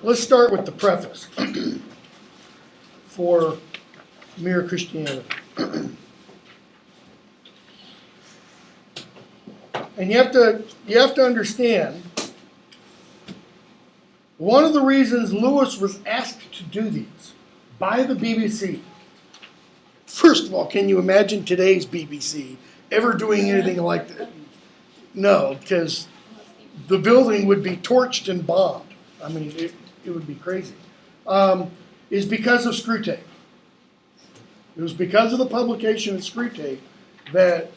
let's start with the preface for Mere Christianity. And you have to understand, one of the reasons Lewis was asked to do these by the BBC. First of all, can you imagine today's BBC ever doing anything like that? No, because the building would be torched and bombed. I mean, it would be crazy. Is because of Screwtape. It was because of the publication of Screwtape that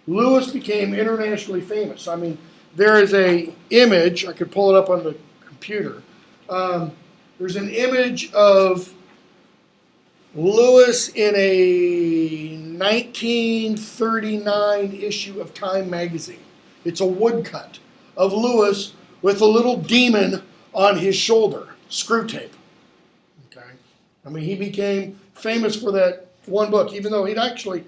Lewis became internationally famous. I mean, there is a image, I could pull it up on the computer. There's an image of Lewis in a 1939 issue of Time magazine. It's a woodcut of Lewis with a little demon on his shoulder, Screwtape. Okay, I mean, he became famous for that one book, even though he'd actually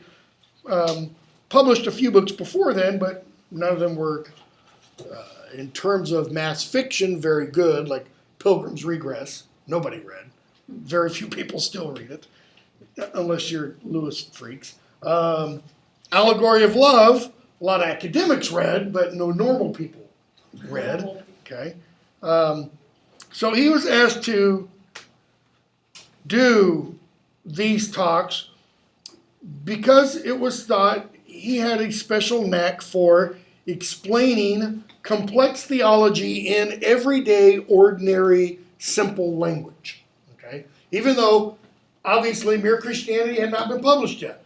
published a few books before then, but none of them were, in terms of mass fiction, very good, like Pilgrim's Regress. Nobody read. Very few people still read it, unless you're Lewis freaks. Allegory of Love, a lot of academics read, but no normal people read. Okay, so he was asked to do these talks because it was thought he had a special knack for explaining complex theology in everyday, ordinary, simple language. Okay, even though obviously Mere Christianity had not been published yet,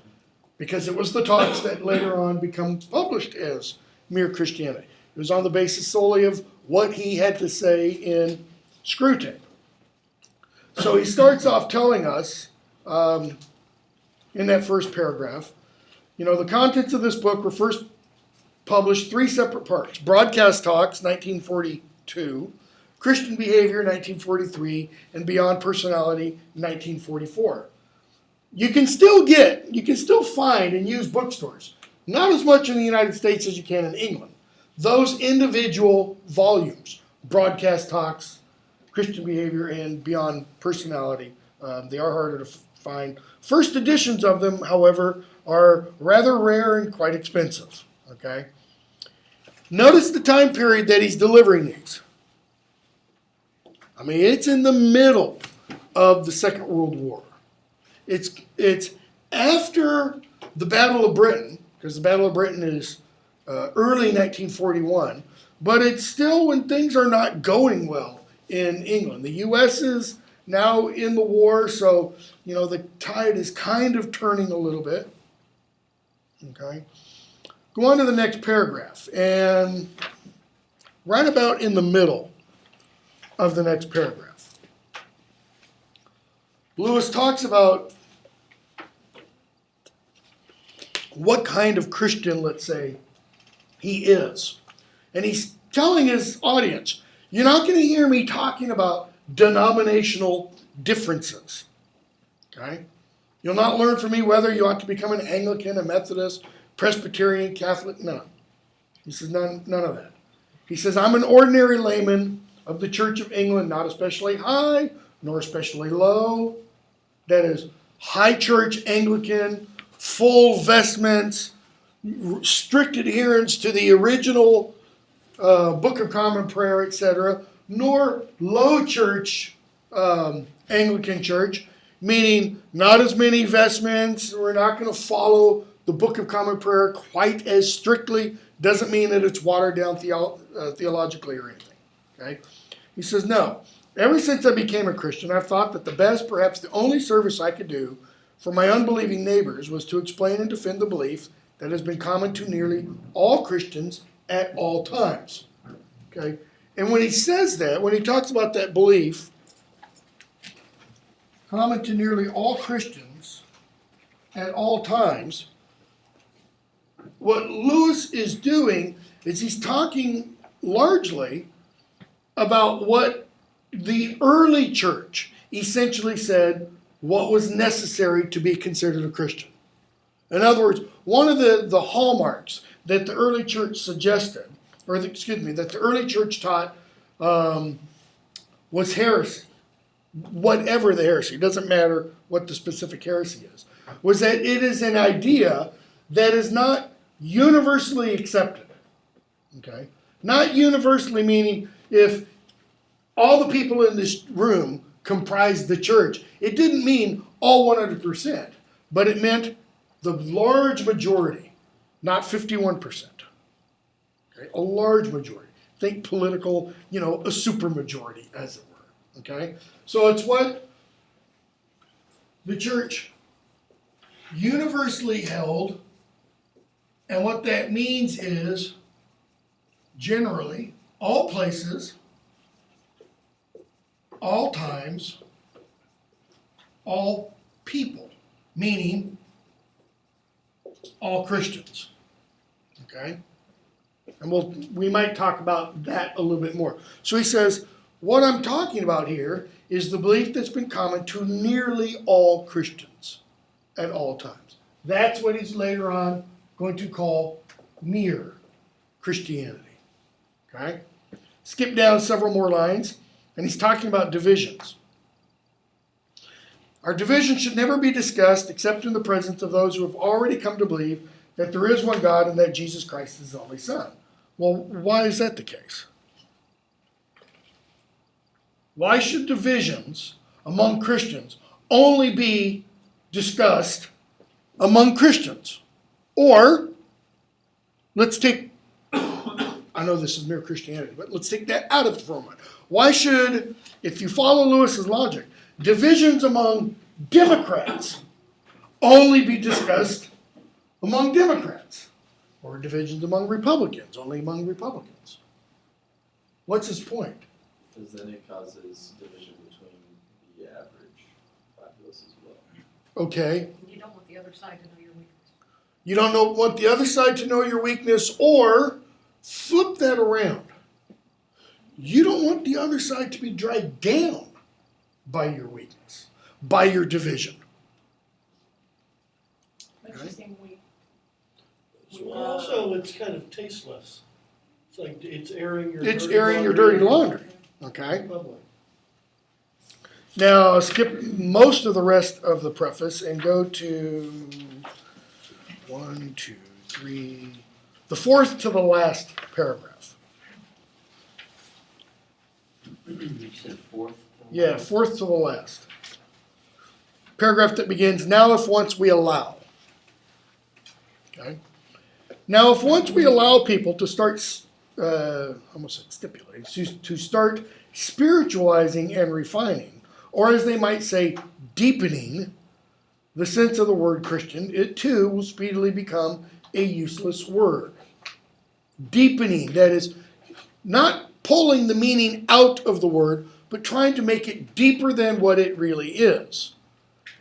because it was the talks that later on become published as Mere Christianity. It was on the basis solely of what he had to say in Screwtape. So he starts off telling us, in that first paragraph, the contents of this book were first published 3 separate parts. Broadcast Talks, 1942, Christian Behavior, 1943, and Beyond Personality, 1944. You can still find and use bookstores, not as much in the United States as you can in England, those individual volumes, Broadcast Talks, Christian Behavior, and Beyond Personality. They are harder to find. First editions of them, however, are rather rare and quite expensive. Okay. Notice the time period that he's delivering these. I mean, it's in the middle of the Second World War. It's after the Battle of Britain, because the Battle of Britain is early 1941, but it's still when things are not going well in England. The U.S. is now in the war, so the tide is kind of turning a little bit. Okay, go on to the next paragraph, and right about in the middle of the next paragraph, Lewis talks about what kind of Christian, let's say, he is. And he's telling his audience, you're not going to hear me talking about denominational differences. Okay? You'll not learn from me whether you ought to become an Anglican, a Methodist, Presbyterian, Catholic. No. He says none of that. He says, I'm an ordinary layman of the Church of England, not especially high, nor especially low. That is, high church Anglican, full vestments, strict adherence to the original Book of Common Prayer, etc., nor low church Anglican church, meaning not as many vestments. We're not going to follow the Book of Common Prayer quite as strictly. Doesn't mean that it's watered down theologically or anything. Okay? He says, no. Ever since I became a Christian, I've thought that the best, perhaps the only service I could do for my unbelieving neighbors was to explain and defend the belief that has been common to nearly all Christians at all times. Okay? And when he says that, when he talks about that belief, common to nearly all Christians at all times, what Lewis is doing is he's talking largely about what the early church essentially said what was necessary to be considered a Christian. In other words, one of the hallmarks that the early church suggested, that the early church taught was heresy. Whatever the heresy, it doesn't matter what the specific heresy is, was that it is an idea that is not universally accepted. Okay? Not universally meaning if all the people in this room comprised the church, it didn't mean all 100%, but it meant the large majority, not 51%. Okay? A large majority. Think political, a supermajority, as it were. Okay? So it's what the church universally held, and what that means is generally all places, all times, all people, meaning all Christians. Okay? And we might talk about that a little bit more. So he says, what I'm talking about here is the belief that's been common to nearly all Christians at all times. That's what he's later on going to call mere Christianity. Okay? Skip down several more lines, and he's talking about divisions. Our division should never be discussed except in the presence of those who have already come to believe that there is one God and that Jesus Christ is His only Son. Well, why is that the case? Why should divisions among Christians only be discussed among Christians? Or, let's take, I know this is mere Christianity, but let's take that out of it for a moment. Why should, if you follow Lewis's logic, divisions among Democrats only be discussed among Democrats? Or divisions among Republicans only among Republicans? What's his point? Because then it causes division between the average populace as well. Okay. You don't want the other side to know your weakness. You don't want the other side to know your weakness, or flip that around. You don't want the other side to be dragged down by your weakness, by your division. Makes you seem weak. Well, also, it's kind of tasteless. It's like it's airing your dirty laundry. Okay. Public. Now skip most of the rest of the preface and go to 1, 2, 3, the fourth to the last paragraph. You said fourth? Yeah, fourth to the last. Paragraph that begins, now if once we allow. Okay. Now if once we allow people to start, almost said stipulating, to start spiritualizing and refining, or as they might say, deepening the sense of the word Christian, it too will speedily become a useless word. Deepening, that is, not pulling the meaning out of the word, but trying to make it deeper than what it really is.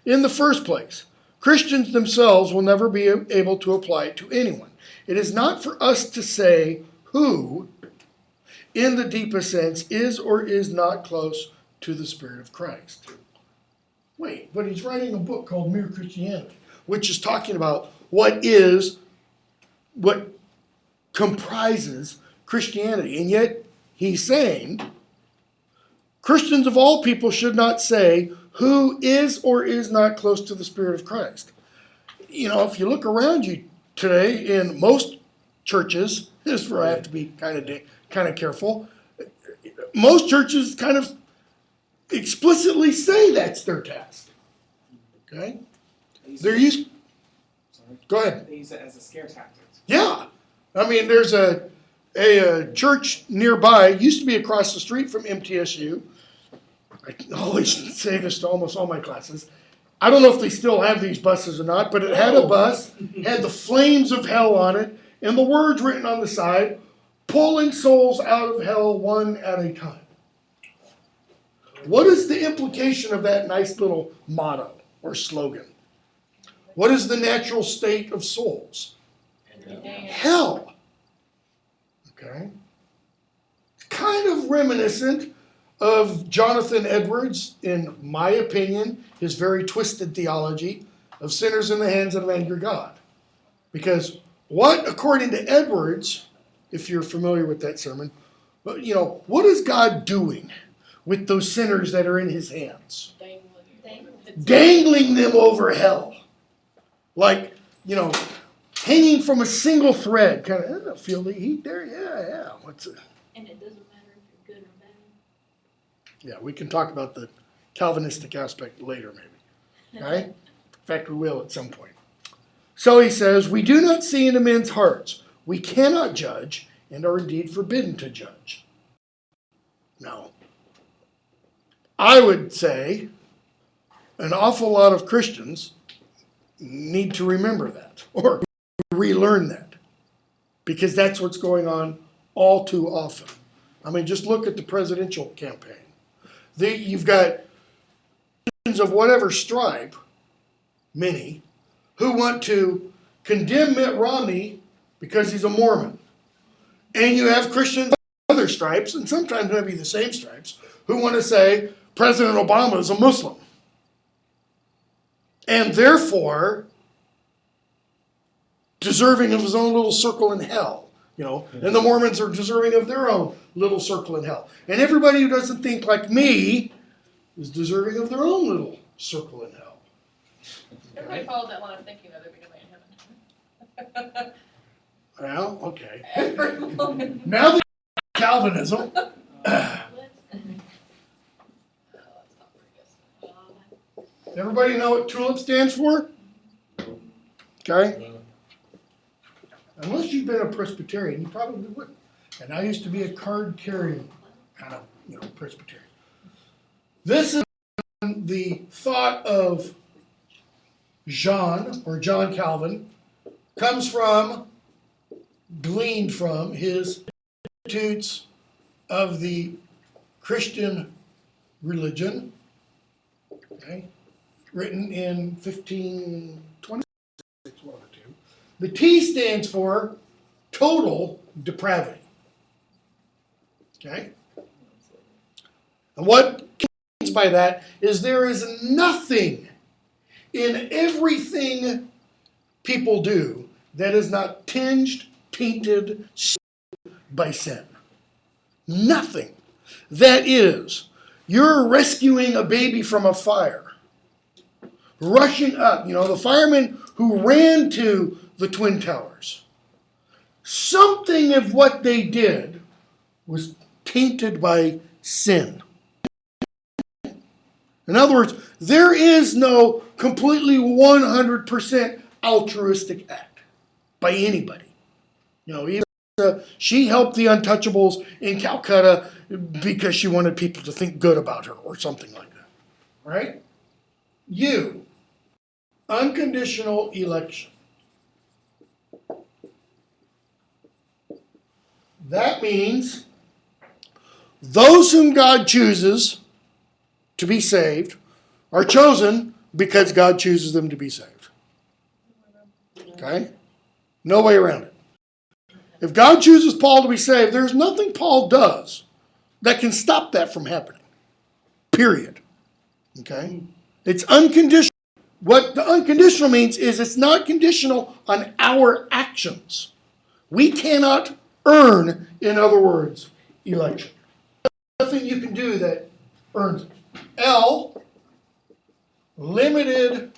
In the first place, Christians themselves will never be able to apply it to anyone. It is not for us to say who, in the deepest sense, is or is not close to the Spirit of Christ. Wait, but he's writing a book called Mere Christianity, which is talking about what comprises Christianity. And yet he's saying Christians of all people should not say who is or is not close to the Spirit of Christ. If you look around you today in most churches, this is where I have to be kind of careful. Most churches kind of explicitly say that's their task. Okay? They're used. Go ahead. They use it as a scare tactic. Yeah. I mean, there's a church nearby, used to be across the street from MTSU. I always say this to almost all my classes. I don't know if they still have these buses or not, but it had a bus, had the flames of hell on it, and the words written on the side, pulling souls out of hell one at a time. What is the implication of that nice little motto or slogan? What is the natural state of souls? Hell. Okay? Kind of reminiscent of Jonathan Edwards, in my opinion, his very twisted theology of sinners in the hands of an angry God. Because what, according to Edwards, if you're familiar with that sermon, what is God doing with those sinners that are in his hands, Dangling. dangling them over hell. Like, hanging from a single thread. Kind of, feel the heat there? Yeah. What's it? And it doesn't matter if you're good or bad. Yeah, we can talk about the Calvinistic aspect later, maybe. Right? In fact, we will at some point. So he says, we do not see into men's hearts. We cannot judge and are indeed forbidden to judge. Now, I would say an awful lot of Christians need to remember that or relearn that, because that's what's going on all too often. I mean, just look at the presidential campaign. You've got Christians of whatever stripe, many, who want to condemn Mitt Romney because he's a Mormon. And you have Christians of other stripes, and sometimes maybe the same stripes, who want to say President Obama is a Muslim. And therefore, deserving of his own little circle in hell. And the Mormons are deserving of their own little circle in hell. And everybody who doesn't think like me is deserving of their own little circle in hell. Everybody followed that line of thinking though, they're gonna be in heaven. Well, okay. Everyone. Now that Calvinism, everybody know what TULIP stands for? Okay? Unless you've been a Presbyterian, you probably wouldn't. And I used to be a card-carrying kind of, Presbyterian. This is the thought of John Calvin, gleaned from his Institutes of the Christian Religion, okay, written in 1526, one or two. The T stands for total depravity. Okay? And what he means by that is there is nothing in everything people do that is not tinged, tainted by sin. Nothing. That is, you're rescuing a baby from a fire, rushing up, the firemen who ran to the Twin Towers. Something of what they did was tainted by sin. In other words, there is no completely 100% altruistic act by anybody. Even she helped the untouchables in Calcutta because she wanted people to think good about her or something like that. Right? Unconditional election. That means those whom God chooses to be saved are chosen because God chooses them to be saved. Okay? No way around it. If God chooses Paul to be saved, there's nothing Paul does that can stop that from happening. Period. Okay? It's unconditional. What the unconditional means is it's not conditional on our actions. We cannot earn, in other words, election. Nothing you can do that earns it. L, limited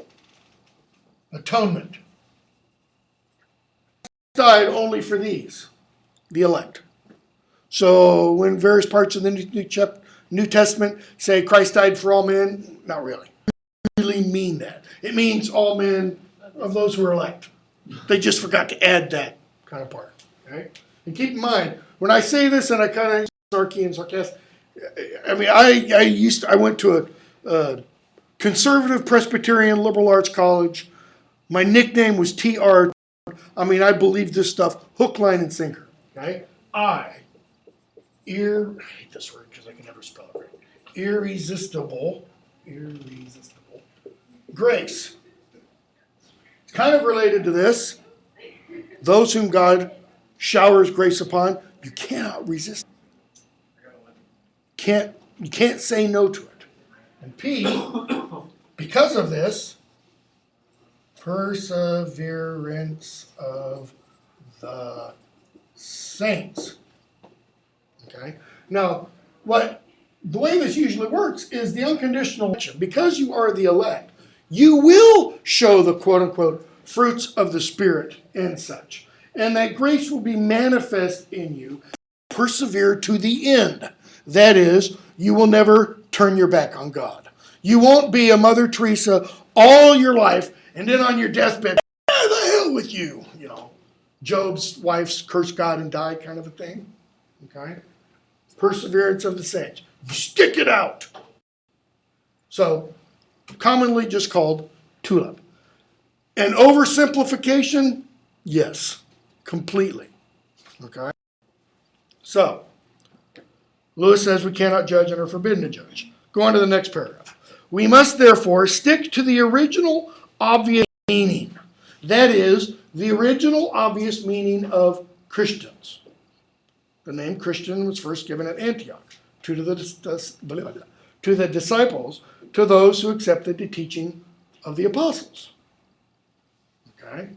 atonement. Died only for these, the elect. So when various parts of the New Testament say Christ died for all men, not really. It really mean that. It means all men of those who are elect. They just forgot to add that kind of part. Okay? And keep in mind, when I say this and I kind of snarky and sarcastic, I mean, I went to a conservative Presbyterian liberal arts college. My nickname was TR. I mean, I believe this stuff hook, line, and sinker. Okay? I hate this word because I can never spell it right. Irresistible grace. It's kind of related to this. Those whom God showers grace upon, you cannot resist. You can't say no to it. And P, because of this, perseverance of the saints. Okay? Now, what the way this usually works is the unconditional election. Because you are the elect, you will show the quote unquote fruits of the Spirit and such. And that grace will be manifest in you. Persevere to the end. That is, you will never turn your back on God. You won't be a Mother Teresa all your life and then on your deathbed, the hell with you. You know, Job's wife's cursed God and died kind of a thing. Okay? Perseverance of the saints. You stick it out. So, commonly just called tulip. An oversimplification? Yes, completely. Okay? So, Lewis says we cannot judge and are forbidden to judge. Go on to the next paragraph. We must therefore stick to the original obvious meaning. That is, the original obvious meaning of Christians. The name Christian was first given at Antioch to the disciples, to those who accepted the teaching of the apostles. Okay?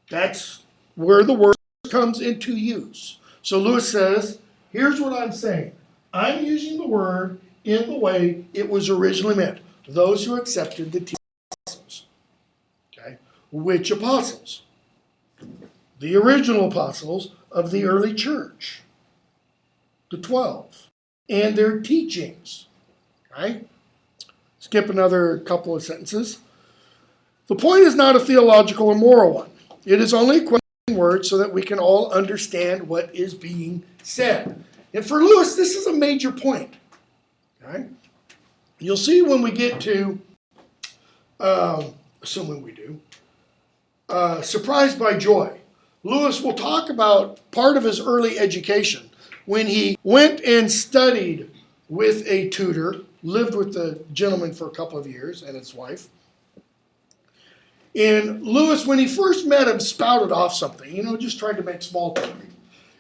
That's where the word comes into use. So Lewis says, here's what I'm saying. I'm using the word in the way it was originally meant. Those who accepted the teaching of the apostles. Okay? Which apostles? The original apostles of the early church. The 12. And their teachings. Okay? Skip another couple of sentences. The point is not a theological or moral one. It is only a question of words so that we can all understand what is being said. And for Lewis, this is a major point. Okay? You'll see when we get to, assuming we do, Surprised by Joy. Lewis will talk about part of his early education when he went and studied with a tutor, lived with the gentleman for a couple of years and his wife. And Lewis, when he first met him, spouted off something, just tried to make small talk.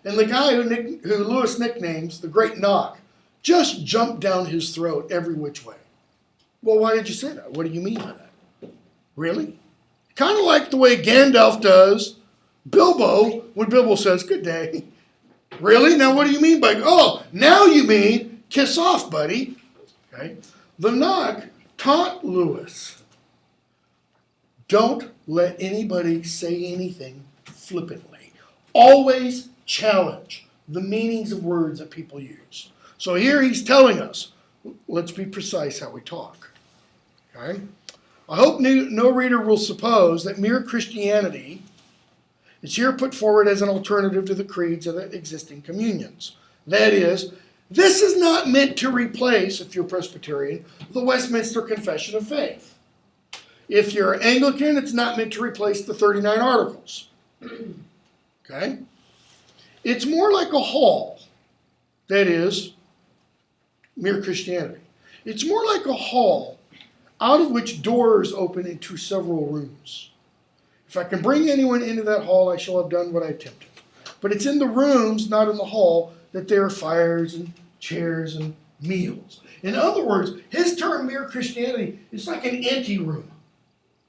And the guy who Lewis nicknames the Great Knock just jumped down his throat every which way. Well, why did you say that? What do you mean by that? Really? Kind of like the way Gandalf does Bilbo when Bilbo says, good day. Really? Now what do you mean by, now you mean kiss off, buddy. Okay. The Knock taught Lewis, don't let anybody say anything flippantly. Always challenge the meanings of words that people use. So here he's telling us, let's be precise how we talk. Okay? I hope no reader will suppose that mere Christianity is here put forward as an alternative to the creeds of the existing communions. That is, this is not meant to replace, if you're Presbyterian, the Westminster Confession of Faith. If you're Anglican, it's not meant to replace the 39 Articles. Okay? It's more like a hall. That is, mere Christianity. It's more like a hall out of which doors open into several rooms. If I can bring anyone into that hall, I shall have done what I attempted. But it's in the rooms, not in the hall, that there are fires and chairs and meals. In other words, his term, mere Christianity, is like an anteroom.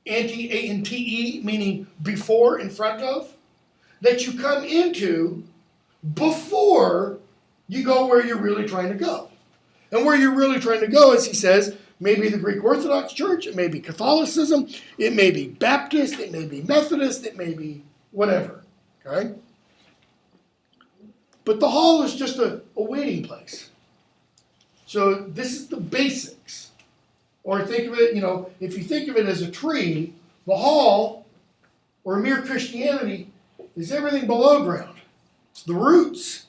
Ante, meaning before, in front of, that you come into before you go where you're really trying to go. And where you're really trying to go, as he says, may be the Greek Orthodox Church, it may be Catholicism, it may be Baptist, it may be Methodist, it may be whatever. Okay? But the hall is just a waiting place. So this is the basics. Or think of it, if you think of it as a tree, the hall, or mere Christianity, is everything below ground. It's the roots.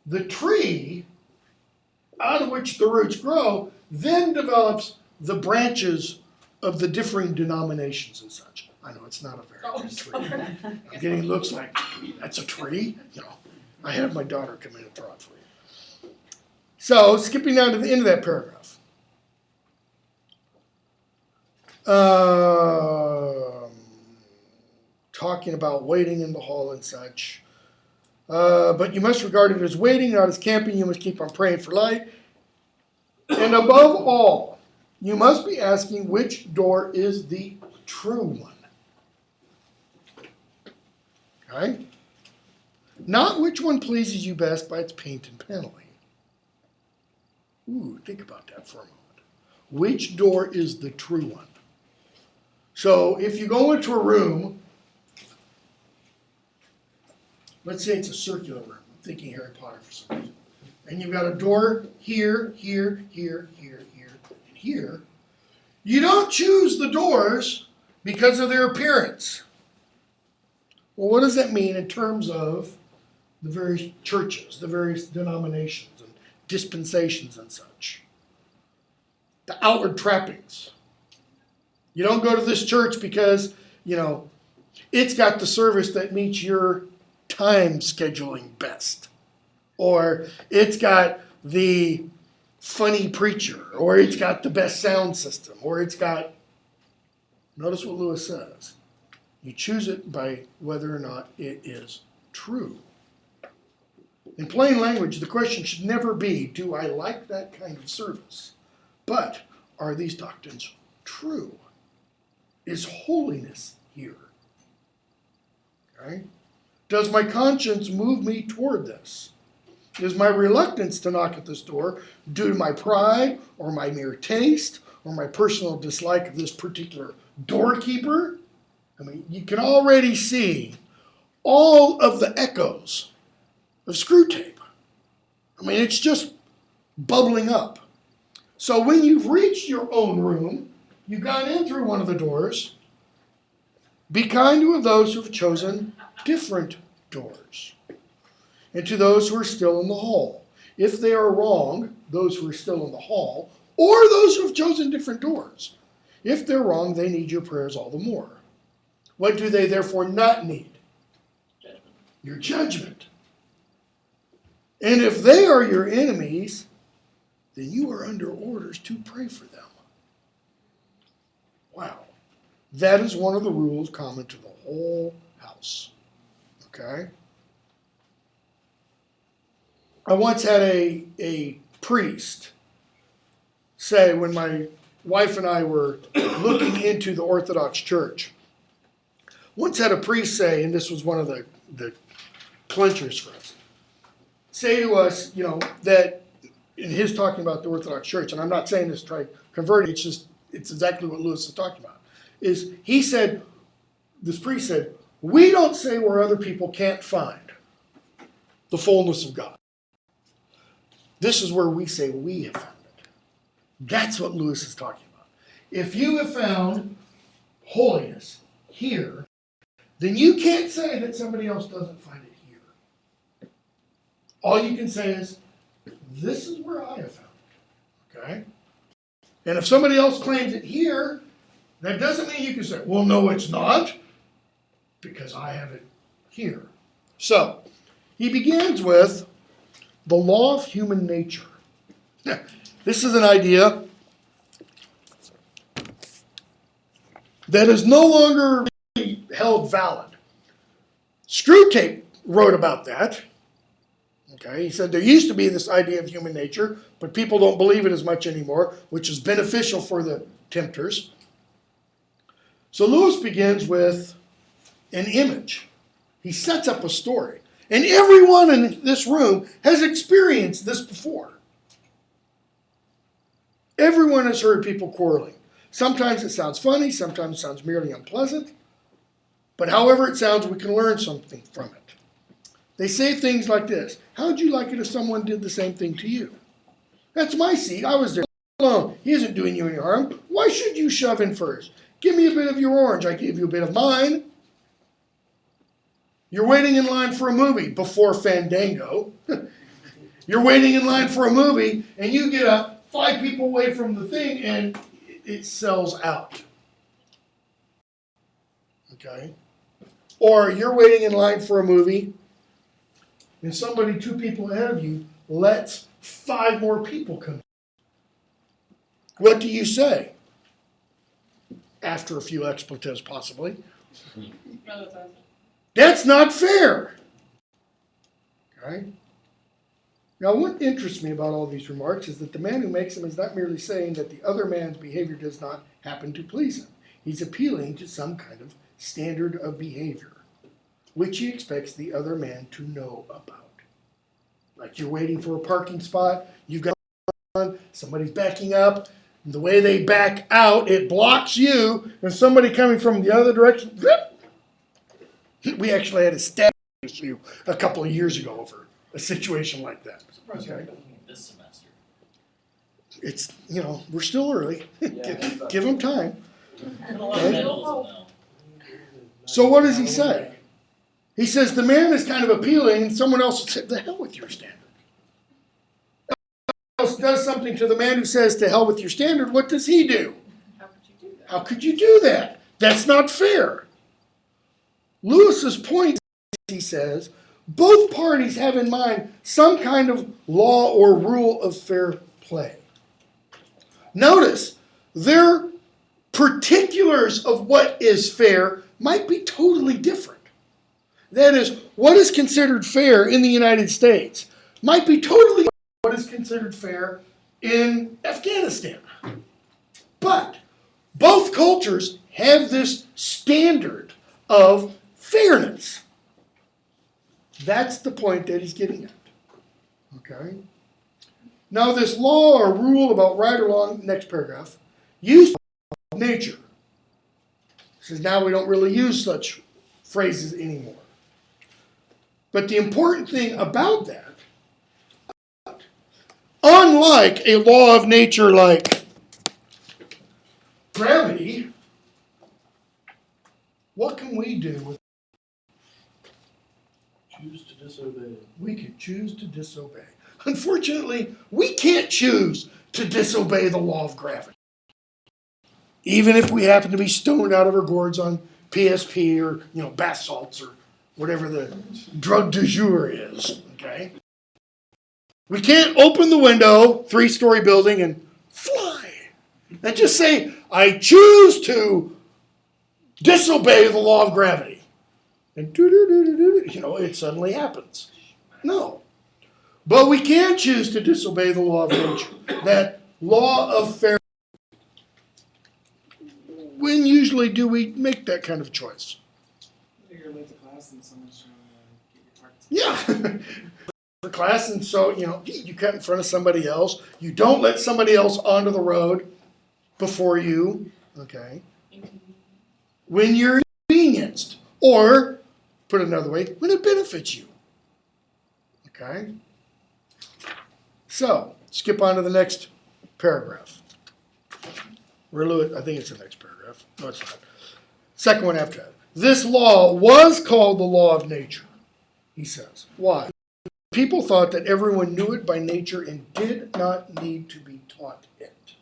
The tree, out of which the roots grow, then develops the branches of the differing denominations and such. I know it's not a very good tree. I'm getting looks like, that's a tree? I had my daughter come in and draw it for you. So, skipping down to the end of that paragraph. Talking about waiting in the hall and such. But you must regard it as waiting, not as camping. You must keep on praying for light. And above all, you must be asking which door is the true one. Okay? Not which one pleases you best by its paint and paneling. Ooh, think about that for a moment. Which door is the true one? So if you go into a room, let's say it's a circular room. I'm thinking Harry Potter for some reason. And you've got a door here, here, here, here, here, and here. You don't choose the doors because of their appearance. Well, what does that mean in terms of the various churches, the various denominations and dispensations and such? The outward trappings. You don't go to this church because, it's got the service that meets your time scheduling best. Or it's got the funny preacher. Or it's got the best sound system. Or it's got, notice what Lewis says. You choose it by whether or not it is true. In plain language, the question should never be, do I like that kind of service? But are these doctrines true? Is holiness here? Okay? Does my conscience move me toward this? Is my reluctance to knock at this door due to my pride or my mere taste or my personal dislike of this particular doorkeeper? I mean, you can already see all of the echoes of Screw Tape. I mean, it's just bubbling up. So when you've reached your own room, you've gone in through one of the doors, be kind to those who have chosen different doors, and to those who are still in the hall. If they are wrong, those who are still in the hall, or those who have chosen different doors, if they're wrong, they need your prayers all the more. What do they therefore not need? Judgment. Your judgment. And if they are your enemies, then you are under orders to pray for them. Wow. That is one of the rules common to the whole house. Okay? I once had a priest say, when my wife and I were looking into the Orthodox Church, once had a priest say, and this was one of the clinchers for us, say to us, that in his talking about the Orthodox Church, and I'm not saying this to try to convert it, it's exactly what Lewis is talking about, is he said, this priest said, we don't say where other people can't find the fullness of God. This is where we say we have found it. That's what Lewis is talking about. If you have found holiness here, then you can't say that somebody else doesn't find it here. All you can say is, this is where I have found it. Okay? And if somebody else claims it here, that doesn't mean you can say, well, no, it's not, because I have it here. So, he begins with the law of human nature. This is an idea that is no longer held valid. Screw Tape wrote about that. Okay, he said there used to be this idea of human nature, but people don't believe it as much anymore, which is beneficial for the tempters. So Lewis begins with an image. He sets up a story. And everyone in this room has experienced this before. Everyone has heard people quarreling. Sometimes it sounds funny, sometimes it sounds merely unpleasant. But however it sounds, we can learn something from it. They say things like this: how'd you like it if someone did the same thing to you? That's my seat. I was there alone. He isn't doing you any harm. Why should you shove in first? Give me a bit of your orange. I gave you a bit of mine. You're waiting in line for a movie before Fandango. You're waiting in line for a movie, and you get up 5 people away from the thing, and it sells out. Okay? Or you're waiting in line for a movie, and somebody 2 people ahead of you lets 5 more people come. What do you say? After a few expletives, possibly. No, that's awesome. That's not fair. Okay? Now, what interests me about all these remarks is that the man who makes them is not merely saying that the other man's behavior does not happen to please him. He's appealing to some kind of standard of behavior, which he expects the other man to know about. Like you're waiting for a parking spot, you've got somebody's backing up. The way they back out, it blocks you, and somebody coming from the other direction. We actually had a staff issue a couple of years ago over a situation like that. Okay. This semester. It's, we're still early. Yeah. Give them time. And a lot of vandalism now. So what does he say? He says the man is kind of appealing, and someone else will say, the hell with your standard. Else does something to the man who says, to hell with your standard, what does he do? How could you do that? How could you do that? That's not fair. Lewis's point, he says, both parties have in mind some kind of law or rule of fair play. Notice, their particulars of what is fair might be totally different. That is, what is considered fair in the United States might be totally different from what is considered fair in Afghanistan. But both cultures have this standard of fairness. That's the point that he's getting at. Okay? Now, this law or rule about right or wrong, next paragraph, used of nature. Says now we don't really use such phrases anymore. But the important thing about that, unlike a law of nature like gravity, what can we do with Choose to disobey. we can choose to disobey. Unfortunately, we can't choose to disobey the law of gravity. Even if we happen to be stoned out of our gourds on PSP or, bath salts or whatever the drug du jour is, okay? We can't open the window, 3-story building, and fly. And just say, I choose to disobey the law of gravity. And it suddenly happens. No. But we can choose to disobey the law of nature. That law of fairness. When usually do we make that kind of choice? You're late to class and someone's trying to get your targets. Yeah. For class, and so, you cut in front of somebody else. You don't let somebody else onto the road before you. Okay. When you're inconvenienced. Or, put it another way, when it benefits you. Okay? So, skip on to the next paragraph. I think it's the next paragraph. No, it's not. Second one after that. This law was called the law of nature, he says. Why? People thought that everyone knew it by nature and did not need to be taught it.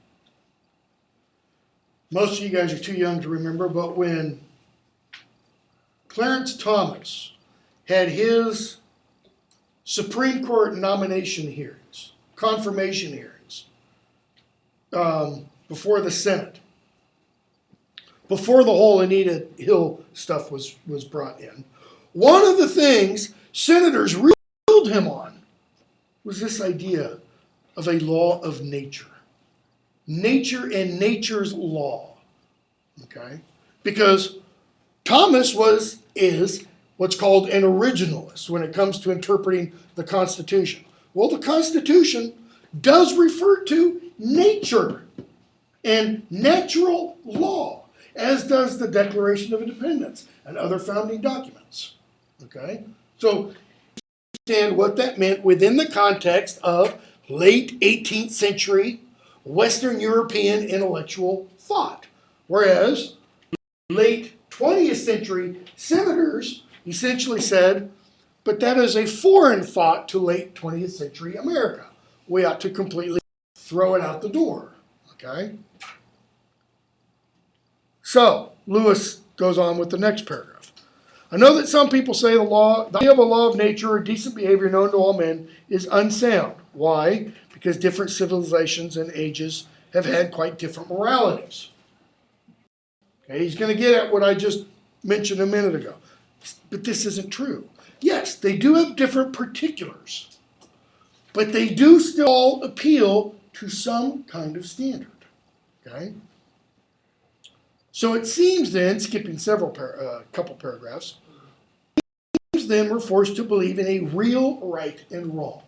Most of you guys are too young to remember, but when Clarence Thomas had his Supreme Court nomination hearings, confirmation hearings, before the Senate, before the whole Anita Hill stuff was brought in, one of the things senators grilled him on was this idea of a law of nature. Nature and nature's law. Okay? Because Thomas is what's called an originalist when it comes to interpreting the Constitution. Well, the Constitution does refer to nature and natural law, as does the Declaration of Independence and other founding documents. Okay? So, understand what that meant within the context of late 18th century Western European intellectual thought. Whereas late 20th century senators essentially said, but that is a foreign thought to late 20th century America. We ought to completely throw it out the door. Okay? So, Lewis goes on with the next paragraph. I know that some people say the idea of a law of nature or decent behavior known to all men is unsound. Why? Because different civilizations and ages have had quite different moralities. Okay, he's going to get at what I just mentioned a minute ago. But this isn't true. Yes, they do have different particulars, but they do still appeal to some kind of standard. Okay? So it seems then, skipping couple paragraphs, it seems then we're forced to believe in a real right and wrong.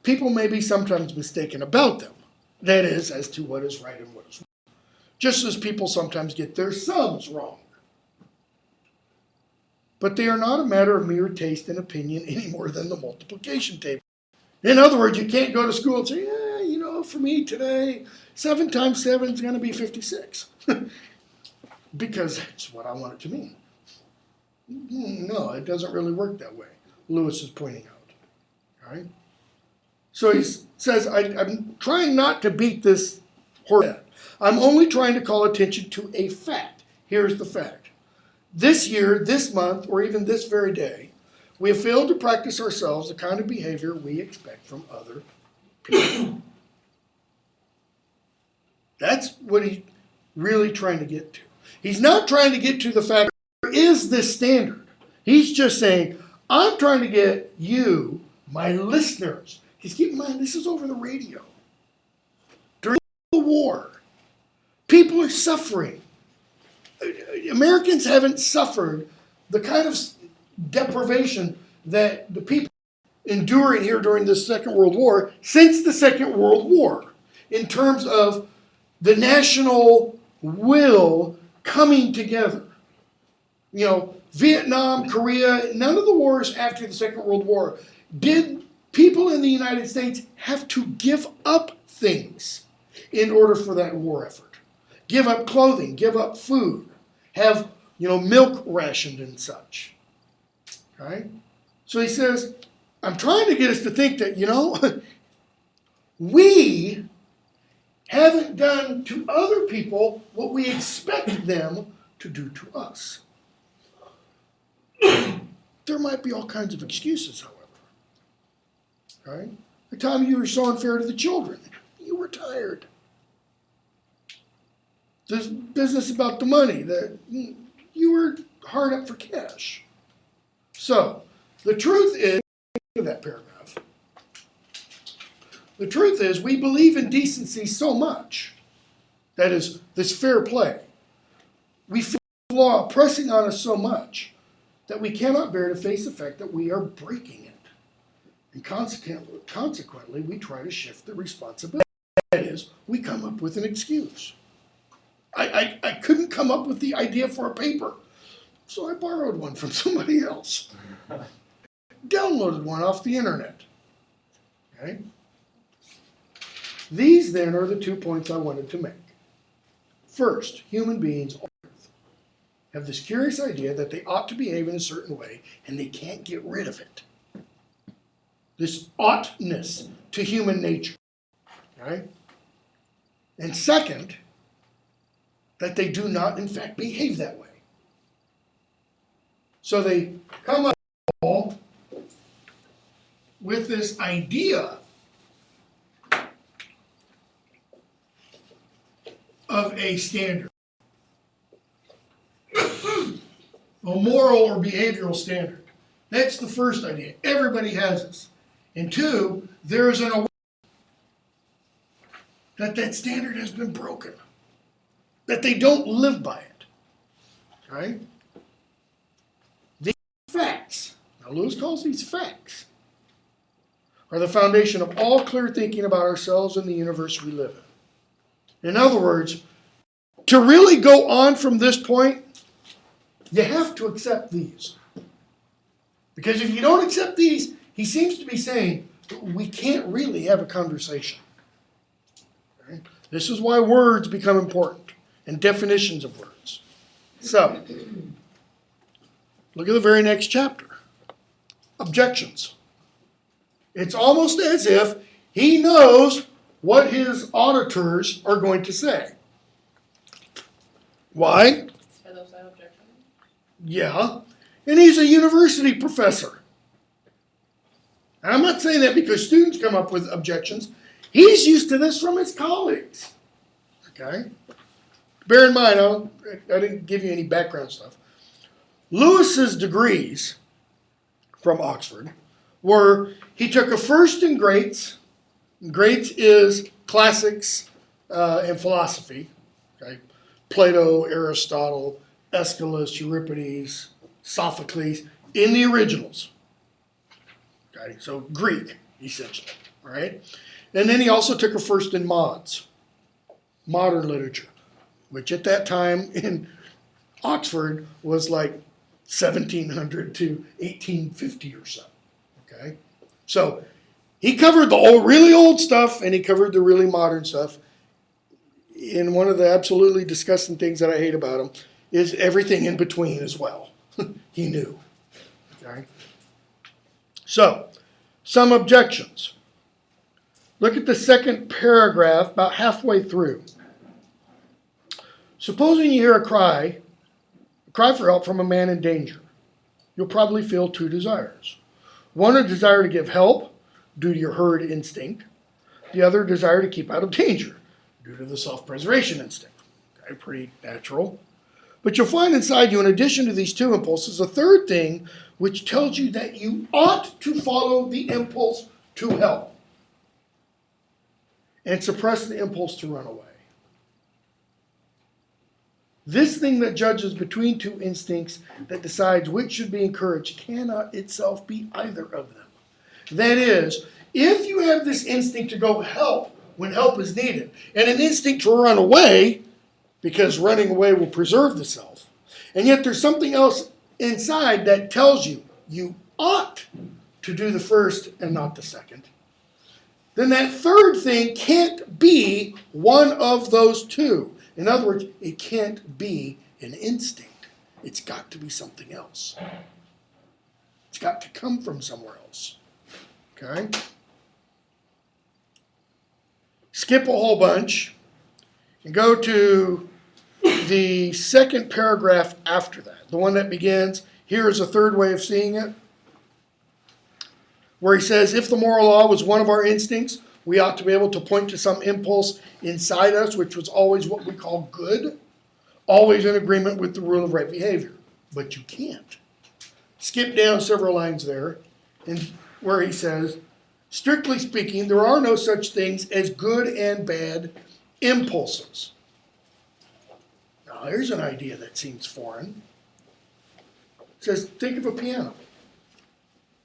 people may be sometimes mistaken about them. That is, as to what is right and what is wrong. Just as people sometimes get their sums wrong. But they are not a matter of mere taste and opinion any more than the multiplication table. In other words, you can't go to school and say, yeah, you know, for me today, 7 times 7 is going to be 56. Because that's what I want it to mean. No, it doesn't really work that way, Lewis is pointing out. All right? So he says, I'm trying not to beat this horse. I'm only trying to call attention to a fact. Here's the fact. This year, this month, or even this very day, we have failed to practice ourselves the kind of behavior we expect from other people. That's what he's really trying to get to. He's not trying to get to the fact there is this standard. He's just saying, I'm trying to get you, my listeners, because keep in mind, this is over the radio. During the war, people are suffering. Americans haven't suffered the kind of deprivation that the people enduring here during the Second World War since the Second World War, in terms of the national will coming together. You know, Vietnam, Korea, none of the wars after the Second World War did people in the United States have to give up things in order for that war effort. Give up clothing, give up food, have, milk rationed and such. Right? So he says, I'm trying to get us to think that, we haven't done to other people what we expect them to do to us. There might be all kinds of excuses, however. Right? The time you were so unfair to the children, you were tired. This business about the money, that you were hard up for cash. So, the truth is, that paragraph, the truth is we believe in decency so much, that is, this fair play. We feel the law pressing on us so much that we cannot bear to face the fact that we are breaking it. And consequently, we try to shift the responsibility. That is, we come up with an excuse. I couldn't come up with the idea for a paper, so I borrowed one from somebody else. Downloaded one off the internet. Okay? These then are the 2 points I wanted to make. First, human beings on earth have this curious idea that they ought to behave in a certain way and they can't get rid of it. This oughtness to human nature. Right? And second, that they do not, in fact, behave that way. So they come up with this idea of a standard, a moral or behavioral standard. That's the first idea. Everybody has this. And two, there is an awareness that standard has been broken, that they don't live by it. Right? These facts, now Lewis calls these facts, are the foundation of all clear thinking about ourselves and the universe we live in. In other words, to really go on from this point, you have to accept these. Because if you don't accept these, he seems to be saying we can't really have a conversation. Right? This is why words become important and definitions of words. So, look at the very next chapter. Objections. It's almost as if he knows what his auditors are going to say. Why? Are those that objection? Yeah. And he's a university professor. And I'm not saying that because students come up with objections. He's used to this from his colleagues. Okay? Bear in mind, I didn't give you any background stuff. Lewis's degrees from Oxford were, he took a first in Greats. Greats is classics and philosophy. Okay? Plato, Aristotle, Aeschylus, Euripides, Sophocles, in the originals. Okay, so Greek, essentially. All right? And then he also took a first in mods, modern literature, which at that time in Oxford was like 1700 to 1850 or so. Okay? So he covered the really old stuff and he covered the really modern stuff. And one of the absolutely disgusting things that I hate about him is everything in between as well. He knew. Okay? So, some objections. Look at the second paragraph, about halfway through. Supposing you hear a cry for help from a man in danger, you'll probably feel two desires. One, a desire to give help due to your herd instinct. The other, a desire to keep out of danger due to the self-preservation instinct. Okay, pretty natural. But you'll find inside you, in addition to these two impulses, a third thing which tells you that you ought to follow the impulse to help and suppress the impulse to run away. This thing that judges between two instincts that decides which should be encouraged cannot itself be either of them. That is, if you have this instinct to go help when help is needed, and an instinct to run away, because running away will preserve the self, and yet there's something else inside that tells you you ought to do the first and not the second, then that third thing can't be one of those two. In other words, it can't be an instinct. It's got to be something else. It's got to come from somewhere else. Okay? Skip a whole bunch and go to the second paragraph after that, the one that begins, here is a third way of seeing it, where he says, if the moral law was one of our instincts, we ought to be able to point to some impulse inside us, which was always what we call good, always in agreement with the rule of right behavior. But you can't. Skip down several lines there, and where he says, strictly speaking, there are no such things as good and bad impulses. Now, here's an idea that seems foreign. It says, think of a piano.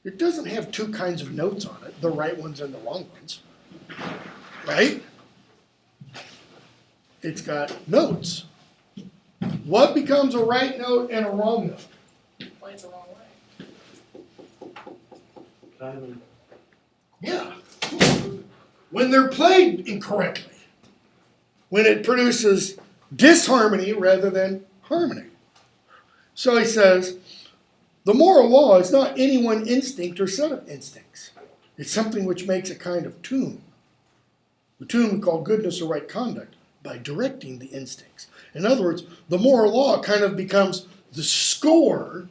It doesn't have two kinds of notes on it, the right ones and the wrong ones. Right? It's got notes. What becomes a right note and a wrong note? Played the wrong way. Kind of. Yeah. When they're played incorrectly. When it produces disharmony rather than harmony. So he says, the moral law is not any one instinct or set of instincts. It's something which makes a kind of tune. The tune we call goodness or right conduct by directing the instincts. In other words, the moral law kind of becomes the score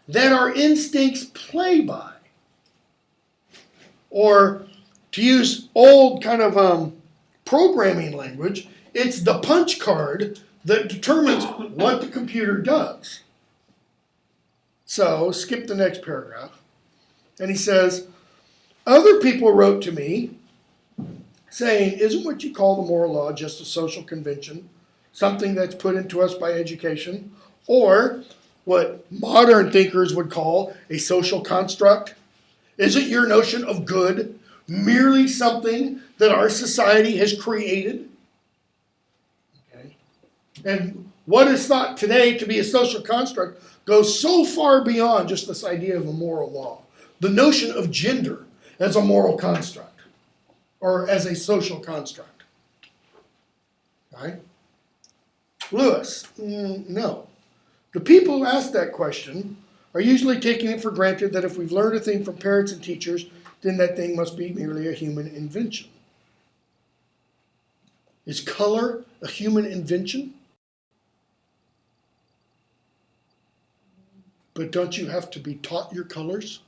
that our instincts play by. Or to use old kind of programming language, it's the punch card that determines what the computer does. So, skip the next paragraph. And he says, other people wrote to me saying, isn't what you call the moral law just a social convention, something that's put into us by education, or what modern thinkers would call a social construct? Isn't your notion of good merely something that our society has created? Okay. And what is thought today to be a social construct goes so far beyond just this idea of a moral law. The notion of gender as a moral construct or as a social construct. Right? Lewis, no. The people who ask that question are usually taking it for granted that if we've learned a thing from parents and teachers, then that thing must be merely a human invention. Is color a human invention? But don't you have to be taught your colors?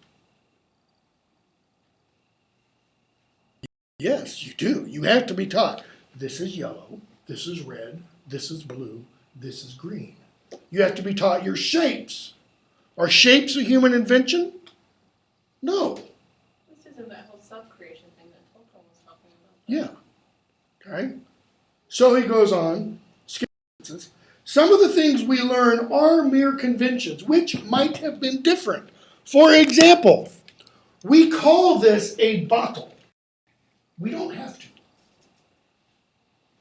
Yes, you do. You have to be taught. This is yellow, this is red, this is blue, this is green. You have to be taught your shapes. Are shapes a human invention? No. This isn't that whole self-creation thing that Tolkien was talking about. Yeah. Okay. So he goes on. Some of the things we learn are mere conventions, which might have been different. For example, we call this a bottle. We don't have to.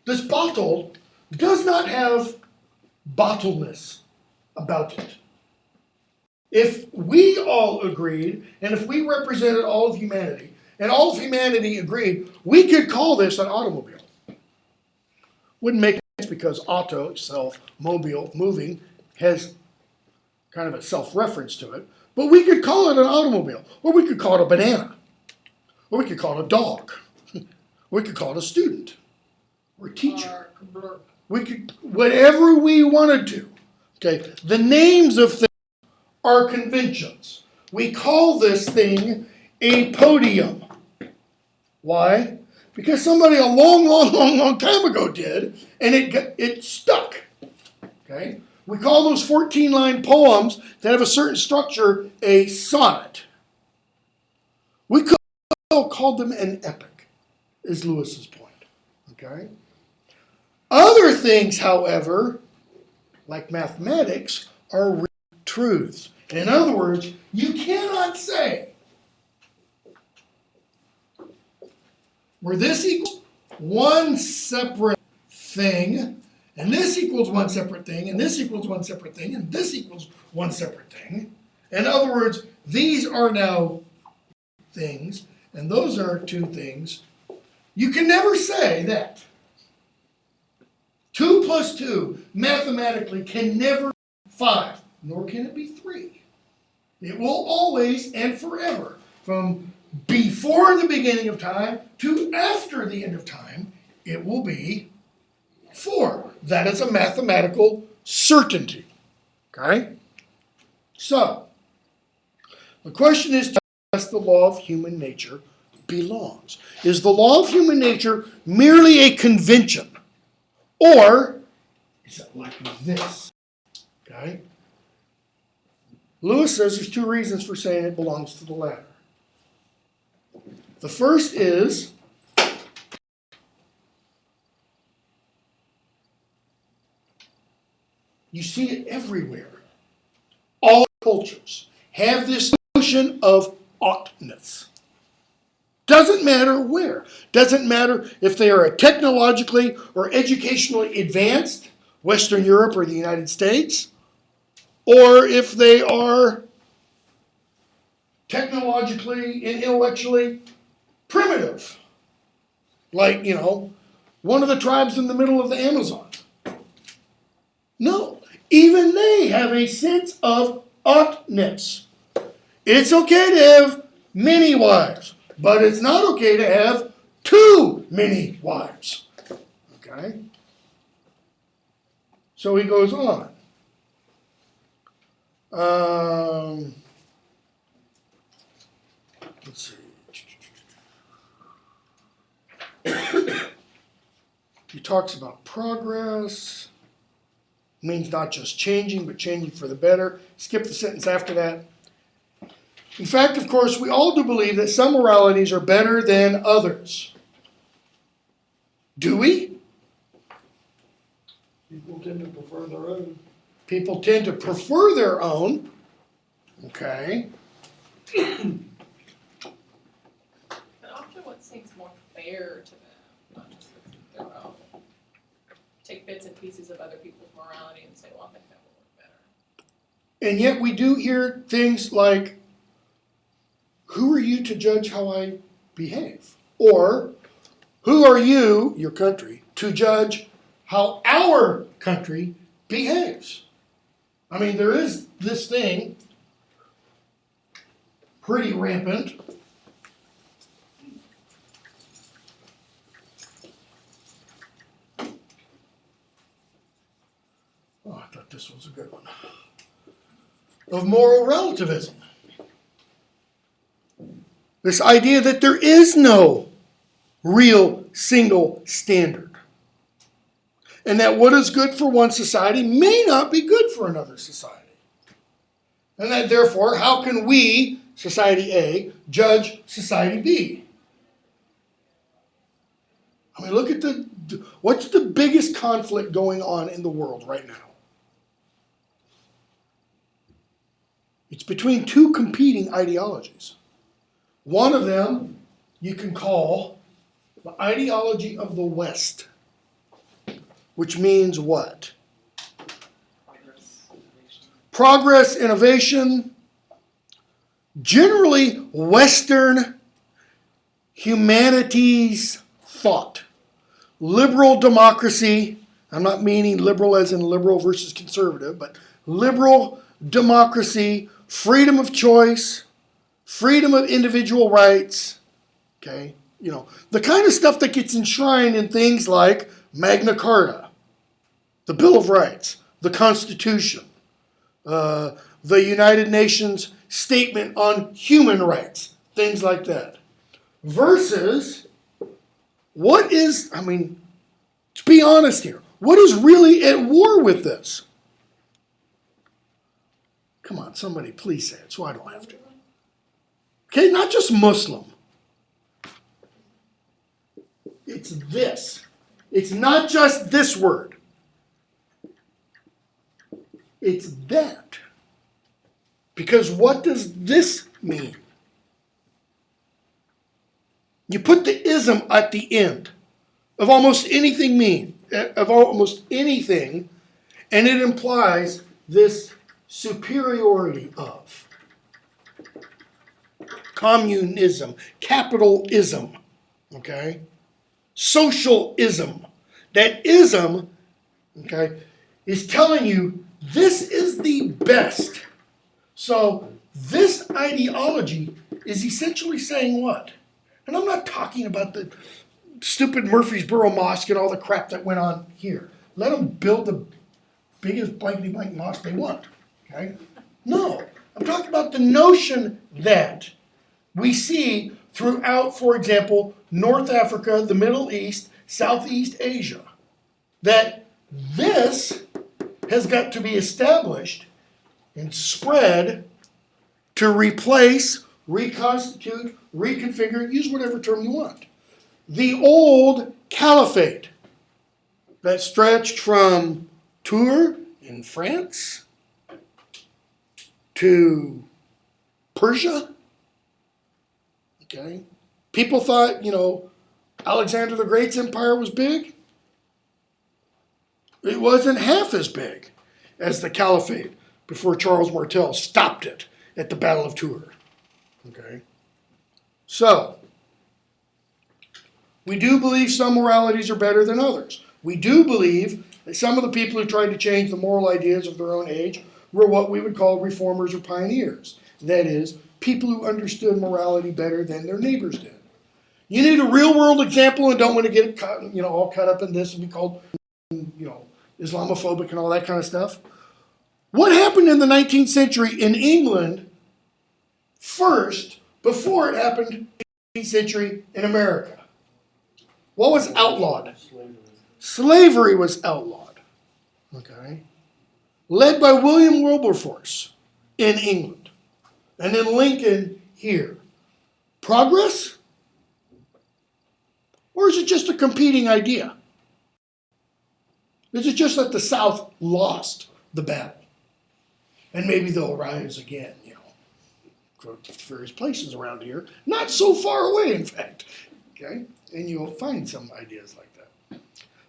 This bottle does not have bottleness about it. If we all agreed, and if we represented all of humanity, and all of humanity agreed, we could call this an automobile. Wouldn't make sense because auto itself, mobile, moving, has kind of a self-reference to it. But we could call it an automobile, or we could call it a banana, or we could call it a dog, we could call it a student, or a teacher. We could, whatever we wanted to. Okay, the names of things are conventions. We call this thing a podium. Why? Because somebody a long time ago did, and it stuck. Okay? We call those 14-line poems that have a certain structure a sonnet. We could have called them an epic, is Lewis's point. Okay? Other things, however, like mathematics, are real truths. In other words, you cannot say where this equals one separate thing, and this equals one separate thing, and this equals one separate thing, and this equals one separate thing. In other words, these are now things, and those are two things. You can never say that 2 plus 2 mathematically can never be 5, nor can it be 3. It will always and forever, from before the beginning of time to after the end of time, it will be 4. That is a mathematical certainty. Okay? So, the question is, to us the law of human nature belongs. Is the law of human nature merely a convention? Or is it like this? Okay? Lewis says there's 2 reasons for saying it belongs to the latter. The first is you see it everywhere. All cultures have this notion of oughtness. Doesn't matter where. Doesn't matter if they are technologically or educationally advanced, Western Europe or the United States, or if they are technologically and intellectually primitive, like, one of the tribes in the middle of the Amazon. No, even they have a sense of oughtness. It's okay to have many wives, but it's not okay to have too many wives. Okay? So he goes on. Let's see. He talks about progress. Means not just changing, but changing for the better. Skip the sentence after that. In fact, of course, we all do believe that some moralities are better than others. Do we? People tend to prefer their own. People tend to prefer their own. Okay. And often what seems more fair to them, not just their own. Take bits and pieces of other people's morality and say, well, I think that will work better. And yet we do hear things like, who are you to judge how I behave? Or, who are you, your country, to judge how our country behaves? I mean, there is this thing, pretty rampant. Oh, I thought this was a good one. Of moral relativism. This idea that there is no real single standard. And that what is good for one society may not be good for another society. And that therefore, how can we, society A, judge society B? I mean, look at what's the biggest conflict going on in the world right now? It's between 2 competing ideologies. One of them you can call The ideology of the West. Which means what? Progress, innovation. Progress, innovation, generally Western humanities thought. Liberal democracy, I'm not meaning liberal as in liberal versus conservative, but liberal democracy, freedom of choice, freedom of individual rights, okay? You know, the kind of stuff that gets enshrined in things like Magna Carta, the Bill of Rights, the Constitution, the United Nations Statement on Human Rights, things like that. Versus, what is, I mean, to be honest here, what is really at war with this? Come on, somebody please say it so I don't have to. Okay, not just Muslim. It's this. It's not just this word. It's that. Because what does this mean? You put the ism at the end of almost anything and it implies this superiority of communism, capitalism, okay? Socialism. That ism, okay, is telling you this is the best. So this ideology is essentially saying what? And I'm not talking about the stupid Murfreesboro Mosque and all the crap that went on here. Let them build the biggest blankety blank mosque they want, okay? No, I'm talking about the notion that we see throughout, for example, North Africa, the Middle East, Southeast Asia, that this has got to be established and spread to replace, reconstitute, reconfigure, use whatever term you want. The old caliphate that stretched from Tours in France to Persia. Okay. People thought, Alexander the Great's empire was big. It wasn't half as big as the caliphate before Charles Martel stopped it at the Battle of Tours. Okay. So, we do believe some moralities are better than others. We do believe that some of the people who tried to change the moral ideas of their own age were what we would call reformers or pioneers. That is, people who understood morality better than their neighbors did. You need a real world example and don't want to get all cut up in this and be called, Islamophobic and all that kind of stuff. What happened in the 19th century in England first before it happened in the 18th century in America? What was outlawed? Slavery was outlawed. Okay? Led by William Wilberforce in England. And then Lincoln here. Progress? Or is it just a competing idea? Is it just that the South lost the battle? And maybe they'll rise again, various places around here. Not so far away, in fact. Okay? And you'll find some ideas like that.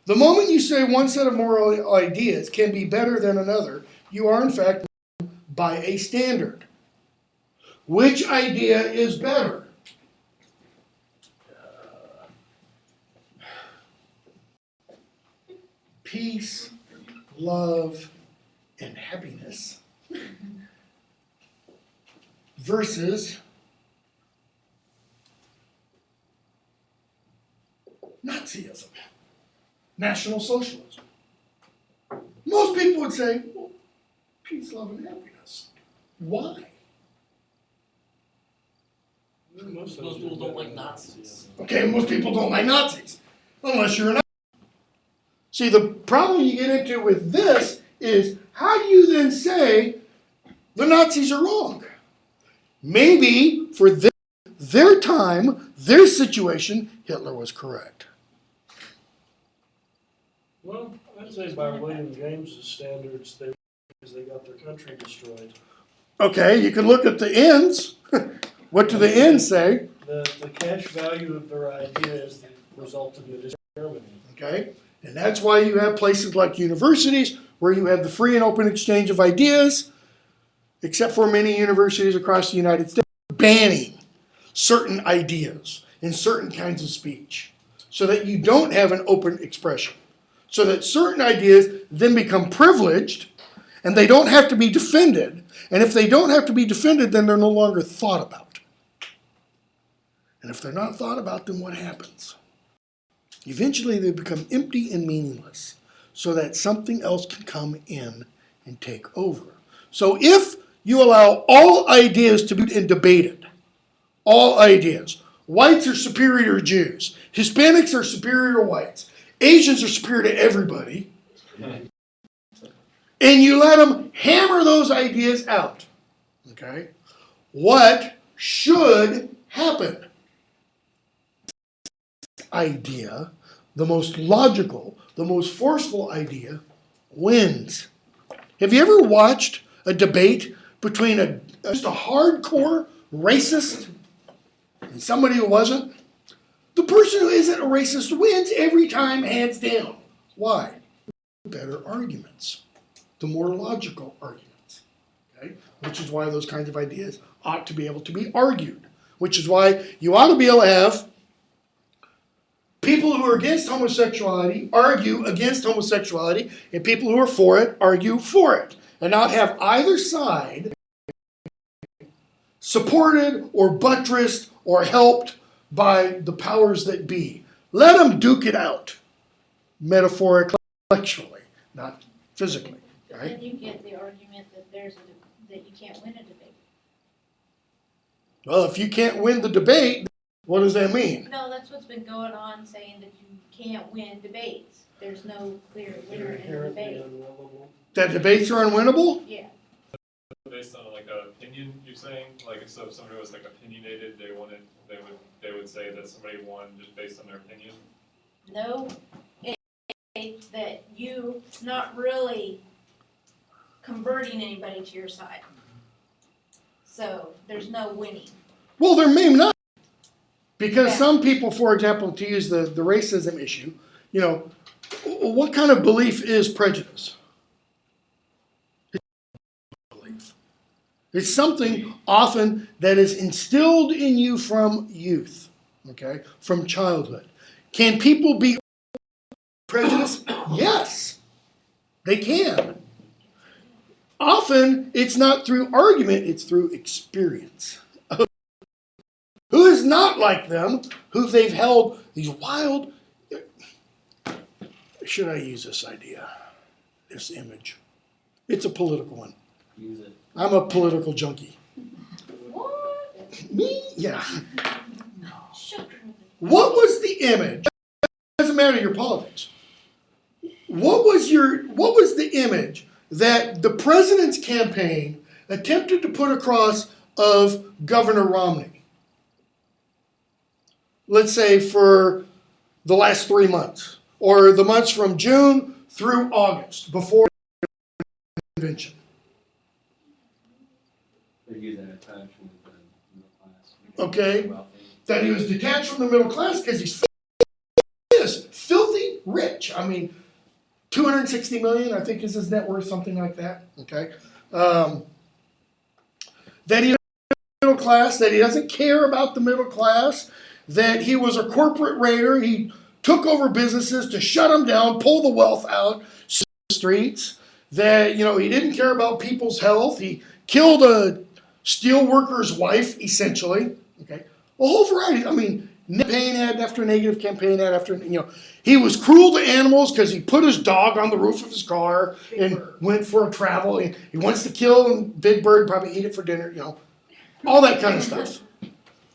The moment you say one set of moral ideas can be better than another, you are in fact by a standard. Which idea is better? Peace, love, and happiness versus Nazism, National Socialism. Most people would say, well, peace, love, and happiness. Why? Most people don't like Nazis. Okay, most people don't like Nazis, unless you're a Nazi. See, the problem you get into with this is, how do you then say the Nazis are wrong? Maybe for their time, their situation, Hitler was correct. Well, I'd say by William James's standards, they got their country destroyed. Okay, you can look at the ends. What do the ends say? The cash value of their idea is resulted in Germany. Okay? And that's why you have places like universities where you have the free and open exchange of ideas, except for many universities across the United States banning certain ideas and certain kinds of speech so that you don't have an open expression. So that certain ideas then become privileged and they don't have to be defended. And if they don't have to be defended, then they're no longer thought about. And if they're not thought about, then what happens? Eventually they become empty and meaningless so that something else can come in and take over. So if you allow all ideas to be debated, all ideas, whites are superior to Jews, Hispanics are superior to whites, Asians are superior to everybody, and you let them hammer those ideas out, okay, what should happen? Idea, the most logical, the most forceful idea, wins. Have you ever watched a debate between just a hardcore racist and somebody who wasn't? The person who isn't a racist wins every time, hands down. Why? Better arguments, the more logical arguments, okay? Which is why those kinds of ideas ought to be able to be argued, which is why you ought to be able to have people who are against homosexuality argue against homosexuality, and people who are for it argue for it, and not have either side supported or buttressed or helped by the powers that be. Let them duke it out, metaphorically, intellectually, not physically. But Right? then you get the argument that that you can't win a debate. Well, if you can't win the debate, what does that mean? No, that's what's been going on, saying that you can't win debates. There's no clear winner in a Inherently debate. unwillable. That debates are unwinnable? Yeah. Based on like an opinion, you're saying? Like if somebody was like opinionated, they would say that somebody won just based on their opinion? No, it's that you not really converting anybody to your side. So there's no winning. Well, there may not. Because Yeah. some people, for example, to use the racism issue, you know, what kind of belief is prejudice? Belief. It's something often that is instilled in you from youth, okay, from childhood. Can people be prejudiced? Yes, they can. Often it's not through argument, it's through experience. Who is not like them, who they've held these wild, should I use this idea, this image? It's a political one. Use it. I'm a political junkie. What? Me? Yeah. Sugar. What was the image? It doesn't matter your politics. What was the image that the president's campaign attempted to put across of Governor Romney? Let's say for the last 3 months, or the months from June through August, before the convention. They're using a time from the middle class. Okay. Wealthy. That he was detached from the middle class because he's filthy rich. I mean, 260 million, I think is his net worth, something like that. Okay. That he middle class, that he doesn't care about the middle class, that he was a corporate raider, he took over businesses to shut them down, pull the wealth out the streets, that, you know, he didn't care about people's health, he killed a steel worker's wife, essentially, okay, a whole variety. I mean, campaign ad after negative campaign ad after, you know, he was cruel to animals because he put his dog on the roof of his car and went for a travel. He wants to kill Big Bird, probably eat it for dinner, you know, all that kind of stuff.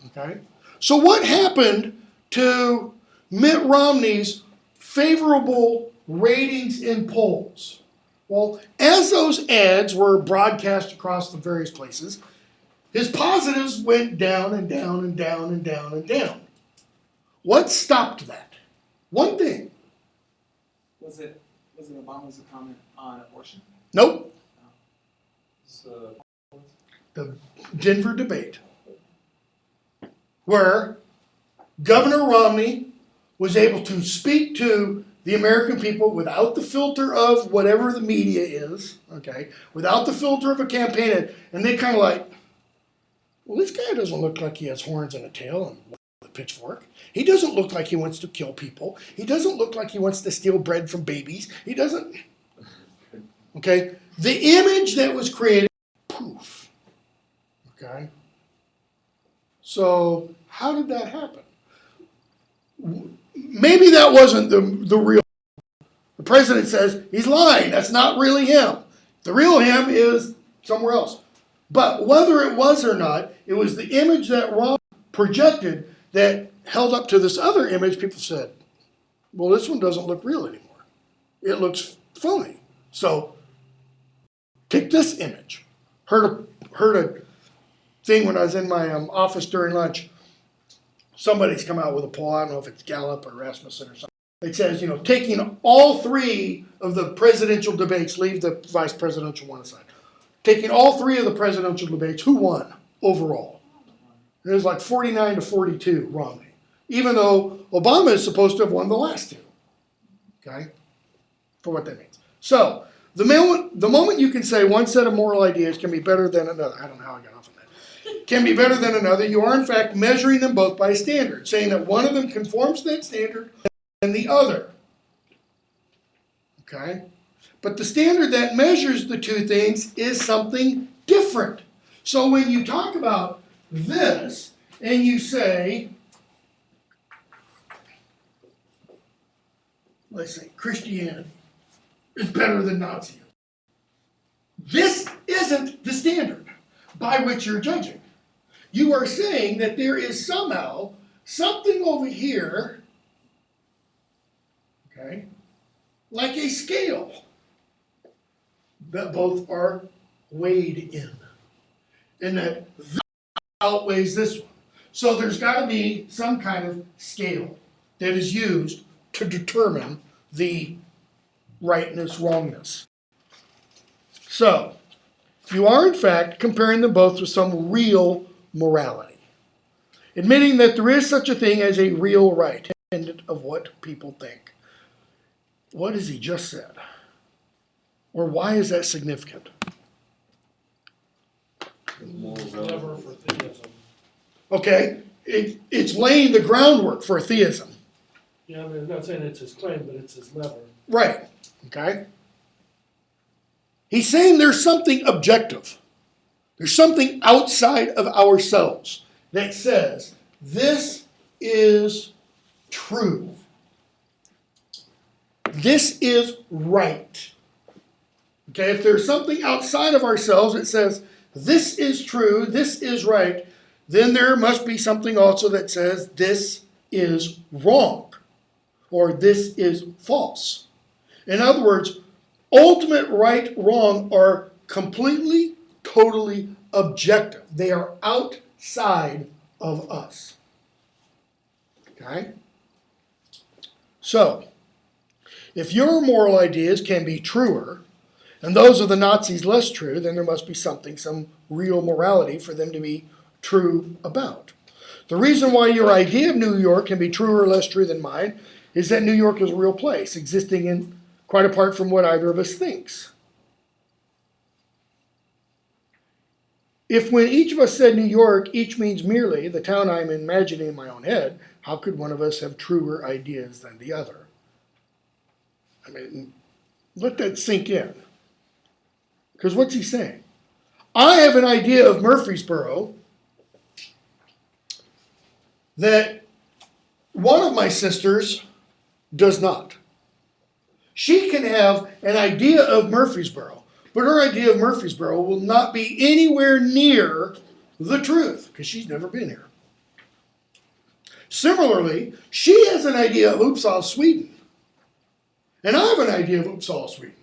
Okay, so what happened to Mitt Romney's favorable ratings in polls? Well, as those ads were broadcast across the various places, his positives went down and down and down and down and down. What stopped that? One thing. Was it Obama's comment on abortion? Nope. So, The Denver debate, where Governor Romney was able to speak to the American people without the filter of whatever the media is, okay, without the filter of a campaign ad, and they kind of like, well, this guy doesn't look like he has horns and a tail and a pitchfork. He doesn't look like he wants to kill people. He doesn't look like he wants to steal bread from babies. He doesn't. Okay? The image that was created, poof. Okay? So, how did that happen? Maybe that wasn't the real. The president says he's lying. That's not really him. The real him is somewhere else. But whether it was or not, it was the image that Ron projected that held up to this other image. People said, well, this one doesn't look real anymore. It looks phony. So take this image. Heard a thing when I was in my office during lunch. Somebody's come out with a poll. I don't know if it's Gallup or Rasmussen or something. It says, taking all three of the presidential debates, leave the vice presidential one aside. Taking all three of the presidential debates, who won overall? It was like 49-42 Romney, even though Obama is supposed to have won the last two. Okay, for what that means. So the moment you can say one set of moral ideas can be better than another, I don't know how I got off on that, can be better than another, you are in fact measuring them both by a standard, saying that one of them conforms to that standard and the other. Okay? But the standard that measures the two things is something different. So when you talk about this and you say, let's say Christianity is better than Nazism, this isn't the standard by which you're judging. You are saying that there is somehow something over here, okay, like a scale that both are weighed in, and that this outweighs this one. So there's got to be some kind of scale that is used to determine the rightness, wrongness. So you are in fact comparing them both with some real morality, admitting that there is such a thing as a real right, independent of what people think. What has he just said? Or why is that significant? Clever for theism. Okay, it's laying the groundwork for theism. Yeah, I mean, I'm not saying it's his claim, but it's his lever. Right, okay? He's saying there's something objective. There's something outside of ourselves that says this is true. This is right. Okay, if there's something outside of ourselves that says this is true, this is right, then there must be something also that says this is wrong or this is false. In other words, ultimate right, wrong are completely, totally objective. They are outside of us. Okay? So, if your moral ideas can be truer, and those of the Nazis less true, then there must be something, some real morality for them to be true about. The reason why your idea of New York can be truer or less true than mine is that New York is a real place, existing in quite apart from what either of us thinks. If when each of us said New York, each means merely the town I'm imagining in my own head, how could one of us have truer ideas than the other? I mean, let that sink in. Because what's he saying? I have an idea of Murfreesboro that one of my sisters does not. She can have an idea of Murfreesboro, but her idea of Murfreesboro will not be anywhere near the truth because she's never been here. Similarly, she has an idea of Uppsala, Sweden, and I have an idea of Uppsala, Sweden.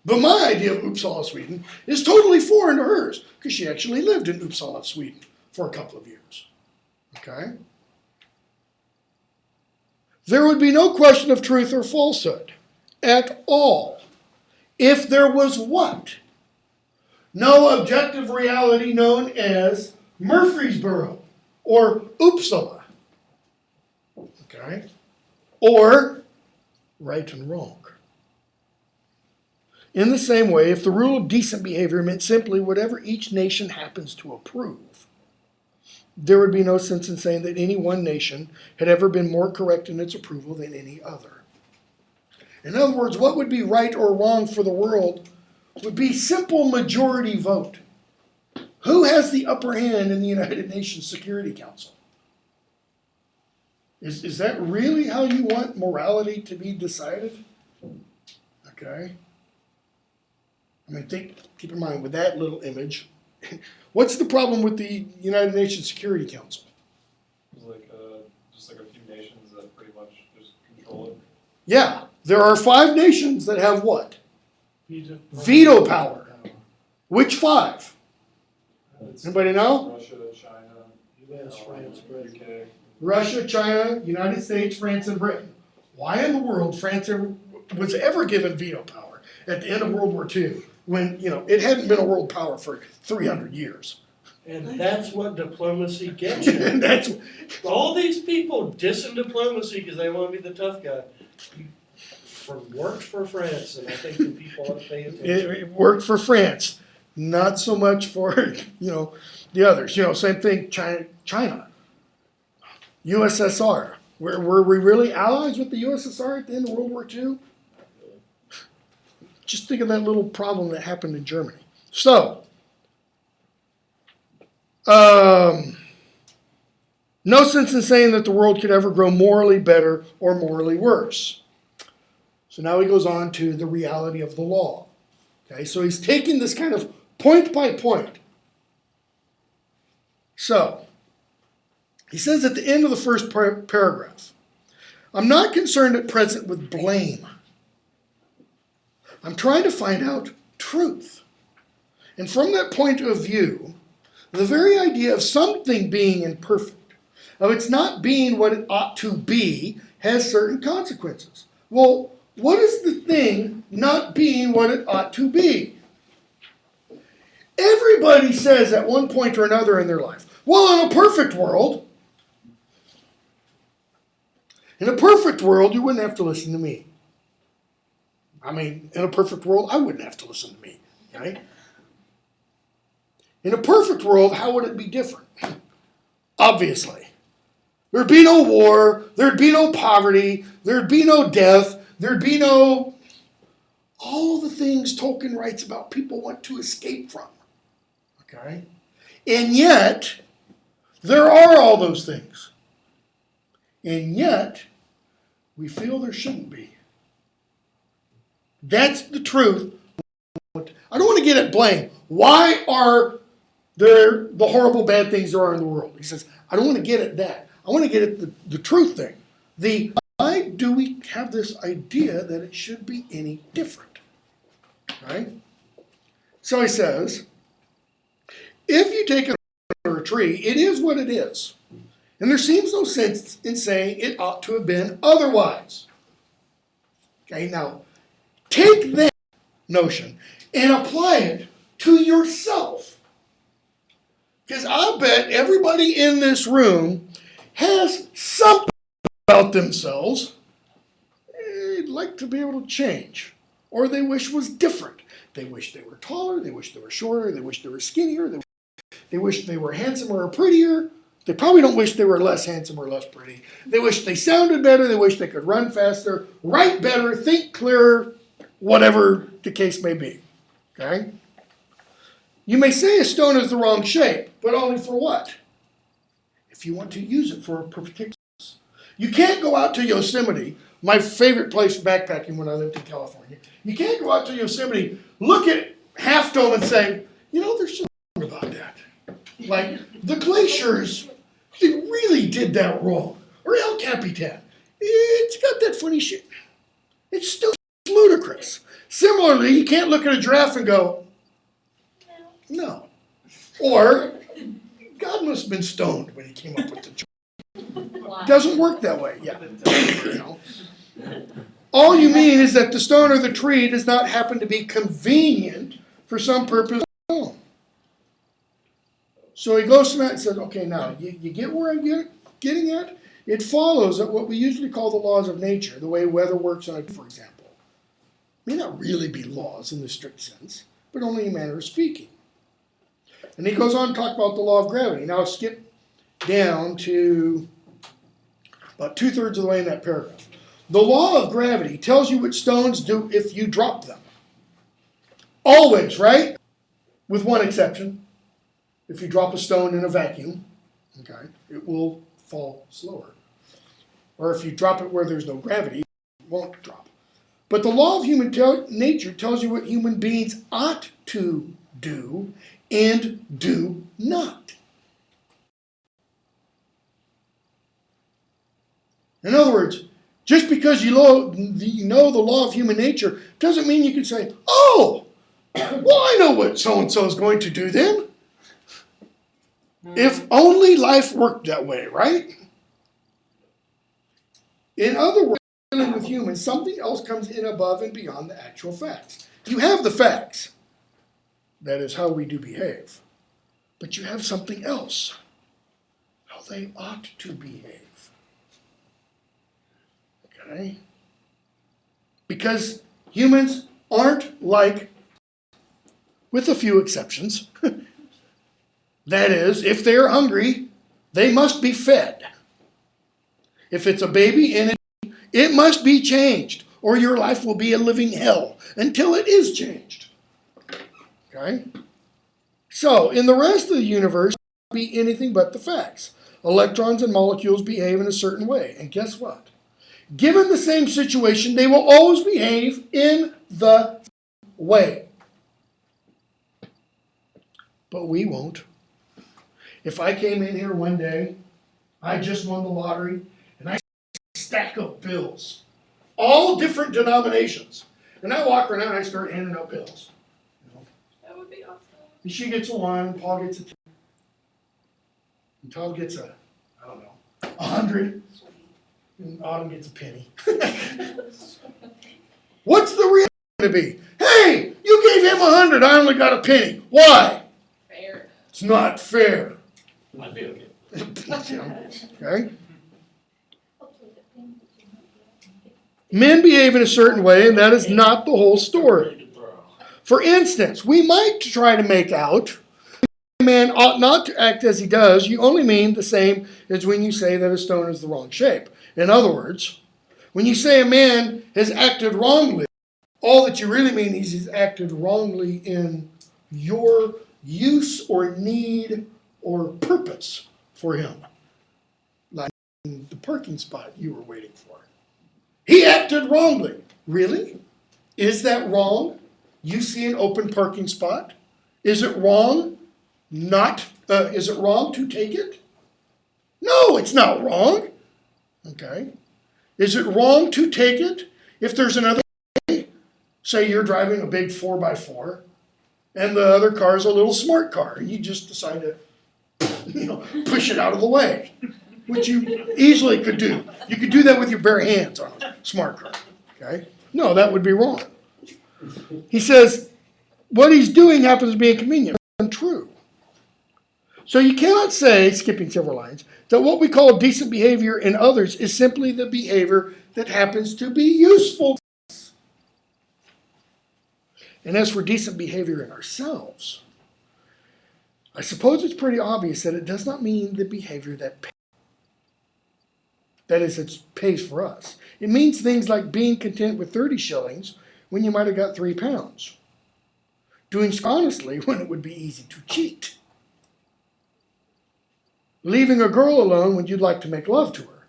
But my idea of Uppsala, Sweden is totally foreign to hers because she actually lived in Uppsala, Sweden for a couple of years. Okay? There would be no question of truth or falsehood at all if there was what? No objective reality known as Murfreesboro or Uppsala. Okay? or right and wrong. In the same way, if the rule of decent behavior meant simply whatever each nation happens to approve, there would be no sense in saying that any one nation had ever been more correct in its approval than any other. In other words, what would be right or wrong for the world would be simple majority vote. Who has the upper hand in the United Nations Security Council? Is that really how you want morality to be decided? Okay. I mean, keep in mind with that little image, what's the problem with the United Nations Security Council? It's like, just like a few nations that pretty much just control it. Yeah, there are 5 nations that have what? Veto power. Which 5? It's Anybody know? Russia, China, US, France, Britain. UK. Russia, China, United States, France, and Britain. Why in the world France was ever given veto power at the end of World War II when, it hadn't been a world power for 300 years? And that's what diplomacy gets you. And that's All these people dissing diplomacy because they want to be the tough guy. Worked for France, and I think the people ought to pay attention. it worked for France, not so much for the others. Same thing. China, USSR. Were we really allies with the USSR at the end of World War II? Just think of that little problem that happened in Germany. So, no sense in saying that the world could ever grow morally better or morally worse. So now he goes on to the reality of the law. Okay, so he's taking this kind of point by point. So, he says at the end of the first paragraph, I'm not concerned at present with blame. I'm trying to find out truth. And from that point of view, the very idea of something being imperfect, of its not being what it ought to be, has certain consequences. Well, what is the thing not being what it ought to be? Everybody says at one point or another in their life, well, in a perfect world, you wouldn't have to listen to me. I mean, in a perfect world, I wouldn't have to listen to me, right? In a perfect world, how would it be different? Obviously. There'd be no war, there'd be no poverty, there'd be no death, there'd be no all the things Tolkien writes about people want to escape from. Okay? And yet, there are all those things. And yet, we feel there shouldn't be. That's the truth. I don't want to get at blame. Why are there the horrible bad things there are in the world? He says, I don't want to get at that. I want to get at the truth thing. Why do we have this idea that it should be any different? Right? So he says, if you take a tree, it is what it is. And there seems no sense in saying it ought to have been otherwise. Okay, now, take that notion and apply it to yourself. Because I bet everybody in this room has something about themselves they'd like to be able to change, or they wish was different. They wish they were taller, they wish they were shorter, they wish they were skinnier, they wish they were handsomer or prettier. They probably don't wish they were less handsome or less pretty. They wish they sounded better, they wish they could run faster, write better, think clearer, whatever the case may be. Okay? You may say a stone is the wrong shape, but only for what? If you want to use it for a particular purpose. You can't go out to Yosemite, my favorite place backpacking when I lived in California. You can't go out to Yosemite, look at Half Dome and say, there's something about that. Like, the glaciers, they really did that wrong. Or El Capitan, it's got that funny shit. It's still ludicrous. Similarly, you can't look at a giraffe and go, no. Or, God must have been stoned when he came up with the joke. It doesn't work that way. Yeah. All you mean is that the stone or the tree does not happen to be convenient for some purpose. So he goes to that and says, okay, now, you get where I'm getting at? it follows that what we usually call the laws of nature, the way weather works on it, for example, may not really be laws in the strict sense, but only a manner of speaking. And he goes on to talk about the law of gravity. Now skip down to about 2/3 of the way in that paragraph. The law of gravity tells you what stones do if you drop them. Always, right? With one exception. If you drop a stone in a vacuum, okay, it will fall slower. Or if you drop it where there's no gravity, it won't drop. But the law of human nature tells you what human beings ought to do and do not. In other words, just because you know the law of human nature doesn't mean you can say, oh, well, I know what so-and-so is going to do then. If only life worked that way, right? In other words, dealing with humans, something else comes in above and beyond the actual facts. You have the facts. That is how we do behave. But you have something else. How they ought to behave. Okay? Because humans aren't like, with a few exceptions, that is, if they're hungry, they must be fed. If it's a baby in it must be changed, or your life will be a living hell until it is changed. Okay? So, in the rest of the universe, it won't be anything but the facts. Electrons and molecules behave in a certain way. And guess what? Given the same situation, they will always behave in the way. But we won't. If I came in here one day, I just won the lottery, and I stack of bills, all different denominations. And I walk around and I start handing out bills. You know? That would be awesome. And she gets a 1, and Paul gets a 2. And Tom gets a, I don't know, 100. And Autumn gets a penny. What's the reaction going to be? Hey, you gave him 100, I only got a penny. Why? Fair. It's not fair. I'd be okay. Okay? Men behave in a certain way, and that is not the whole story. For instance, we might try to make out a man ought not to act as he does. You only mean the same as when you say that a stone is the wrong shape. In other words, when you say a man has acted wrongly, all that you really mean is he's acted wrongly in your use or need or purpose for him. Like the parking spot you were waiting for. He acted wrongly. Really? Is that wrong? You see an open parking spot? Is it wrong is it wrong to take it? No, it's not wrong. Okay. Is it wrong to take it if there's another way? Say you're driving a big 4x4 and the other car is a little smart car and you just decide to push it out of the way, which you easily could do. You could do that with your bare hands on a smart car. Okay? No, that would be wrong. He says what he's doing happens to be inconvenient. That's untrue. So you cannot say, skipping several lines, that what we call decent behavior in others is simply the behavior that happens to be useful to us. And as for decent behavior in ourselves, I suppose it's pretty obvious that it does not mean the behavior that pays for us. It means things like being content with 30 shillings when you might have got 3 pounds. Doing honestly when it would be easy to cheat. Leaving a girl alone when you'd like to make love to her.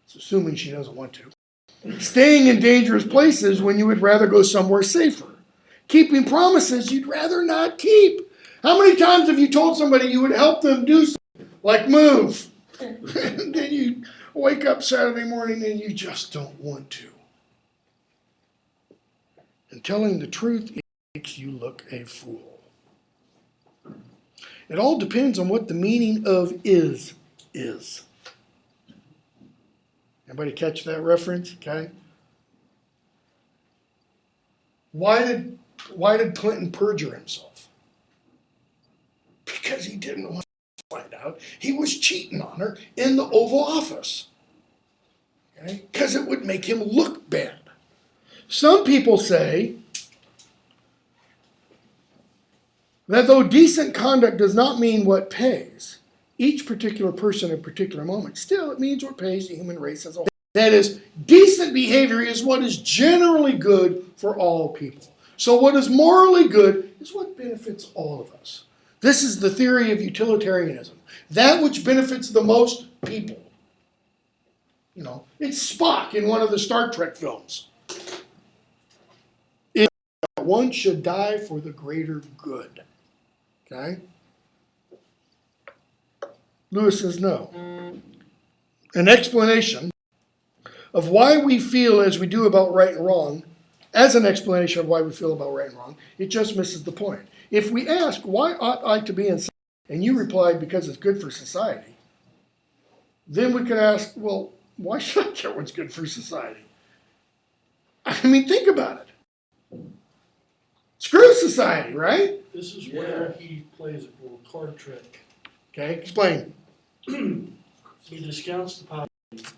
It's assuming she doesn't want to. Staying in dangerous places when you would rather go somewhere safer. Keeping promises you'd rather not keep. How many times have you told somebody you would help them do something, like move? And then you wake up Saturday morning and you just don't want to. And telling the truth makes you look a fool. It all depends on what the meaning of is. Everybody catch that reference? Okay. Why did Clinton perjure himself? Because he didn't want find out he was cheating on her in the Oval Office. Okay? Because it would make him look bad. Some people say that though decent conduct does not mean what pays each particular person at a particular moment, still it means what pays the human race as a whole. That is, decent behavior is what is generally good for all people. So what is morally good is what benefits all of us. This is the theory of utilitarianism. That which benefits the most people. You know, it's Spock in one of the Star Trek films. One should die for the greater good. Okay? Lewis says no. An explanation of why we feel as we do about right and wrong, as an explanation of why we feel about right and wrong, it just misses the point. If we ask, why ought I to be in society, and you replied, because it's good for society, then we could ask, well, why should I care what's good for society? I mean, think about it. Screw society, right? This is where he plays a little card trick. Okay, explain. He discounts the possibility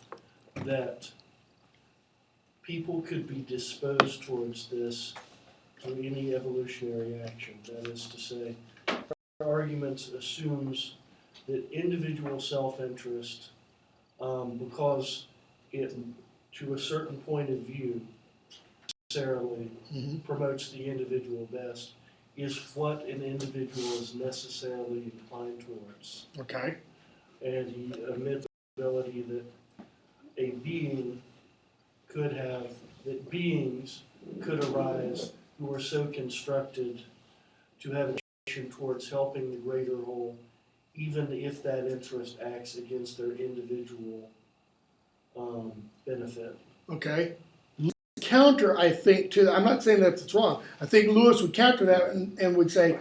that people could be disposed towards this through any evolutionary action. That is to say, our argument assumes that individual self-interest, because it, to a certain point of view, necessarily promotes the individual best, is what an individual is necessarily inclined towards. Okay. And he admits the ability that a being could have, that beings could arise who are so constructed to have an action towards helping the greater whole, even if that interest acts against their individual benefit. Okay. Counter, I think, to that, I'm not saying that it's wrong. I think Lewis would counter that and would say,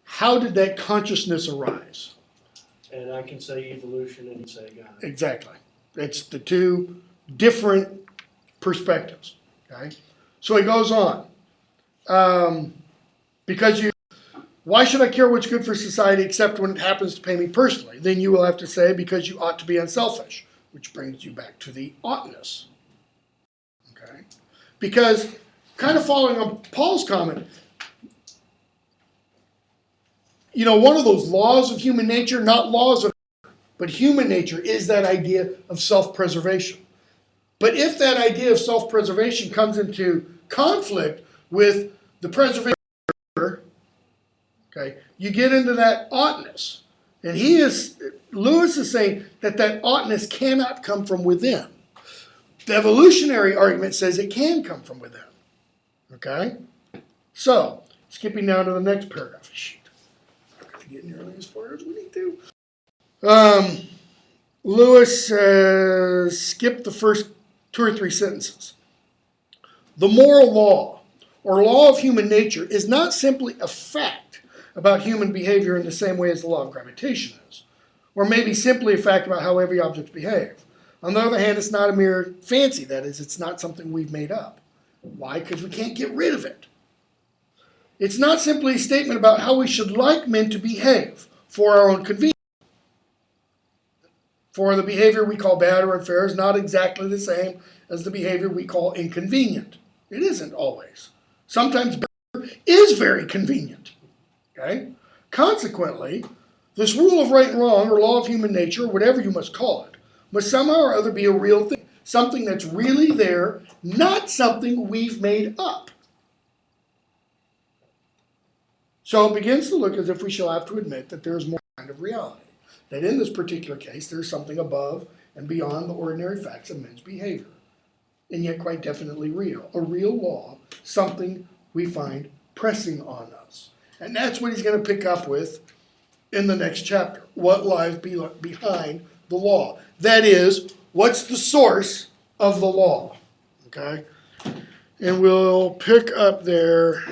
how did that consciousness arise? And I can say evolution and you say God. Exactly. It's the two different perspectives. Okay. So he goes on. Why should I care what's good for society except when it happens to pay me personally? Then you will have to say, because you ought to be unselfish, which brings you back to the oughtness. Okay. Because, kind of following on Paul's comment, you know, one of those laws of human nature, not laws of nature, but human nature, is that idea of self-preservation. But if that idea of self-preservation comes into conflict with the preservation of nature, okay, you get into that oughtness. And Lewis is saying that oughtness cannot come from within. The evolutionary argument says it can come from within. Okay? So, skipping down to the next paragraph. Shit. I'm not going to get nearly as far as we need to. Lewis says, skip the first 2 or 3 sentences. The moral law, or law of human nature, is not simply a fact about human behavior in the same way as the law of gravitation is, or maybe simply a fact about how every object behaves. On the other hand, it's not a mere fancy. That is, it's not something we've made up. Why? Because we can't get rid of it. It's not simply a statement about how we should like men to behave for our own convenience. For the behavior we call bad or unfair is not exactly the same as the behavior we call inconvenient. It isn't always. Sometimes behavior is very convenient. Okay? Consequently, this rule of right and wrong, or law of human nature, or whatever you must call it, must somehow or other be a real thing. Something that's really there, not something we've made up. So it begins to look as if we shall have to admit that there is more kind of reality. That in this particular case, there's something above and beyond the ordinary facts of men's behavior. And yet quite definitely real. A real law, something we find pressing on us. And that's what he's going to pick up with in the next chapter. What lies behind the law? That is, what's the source of the law? Okay? And we'll pick up there.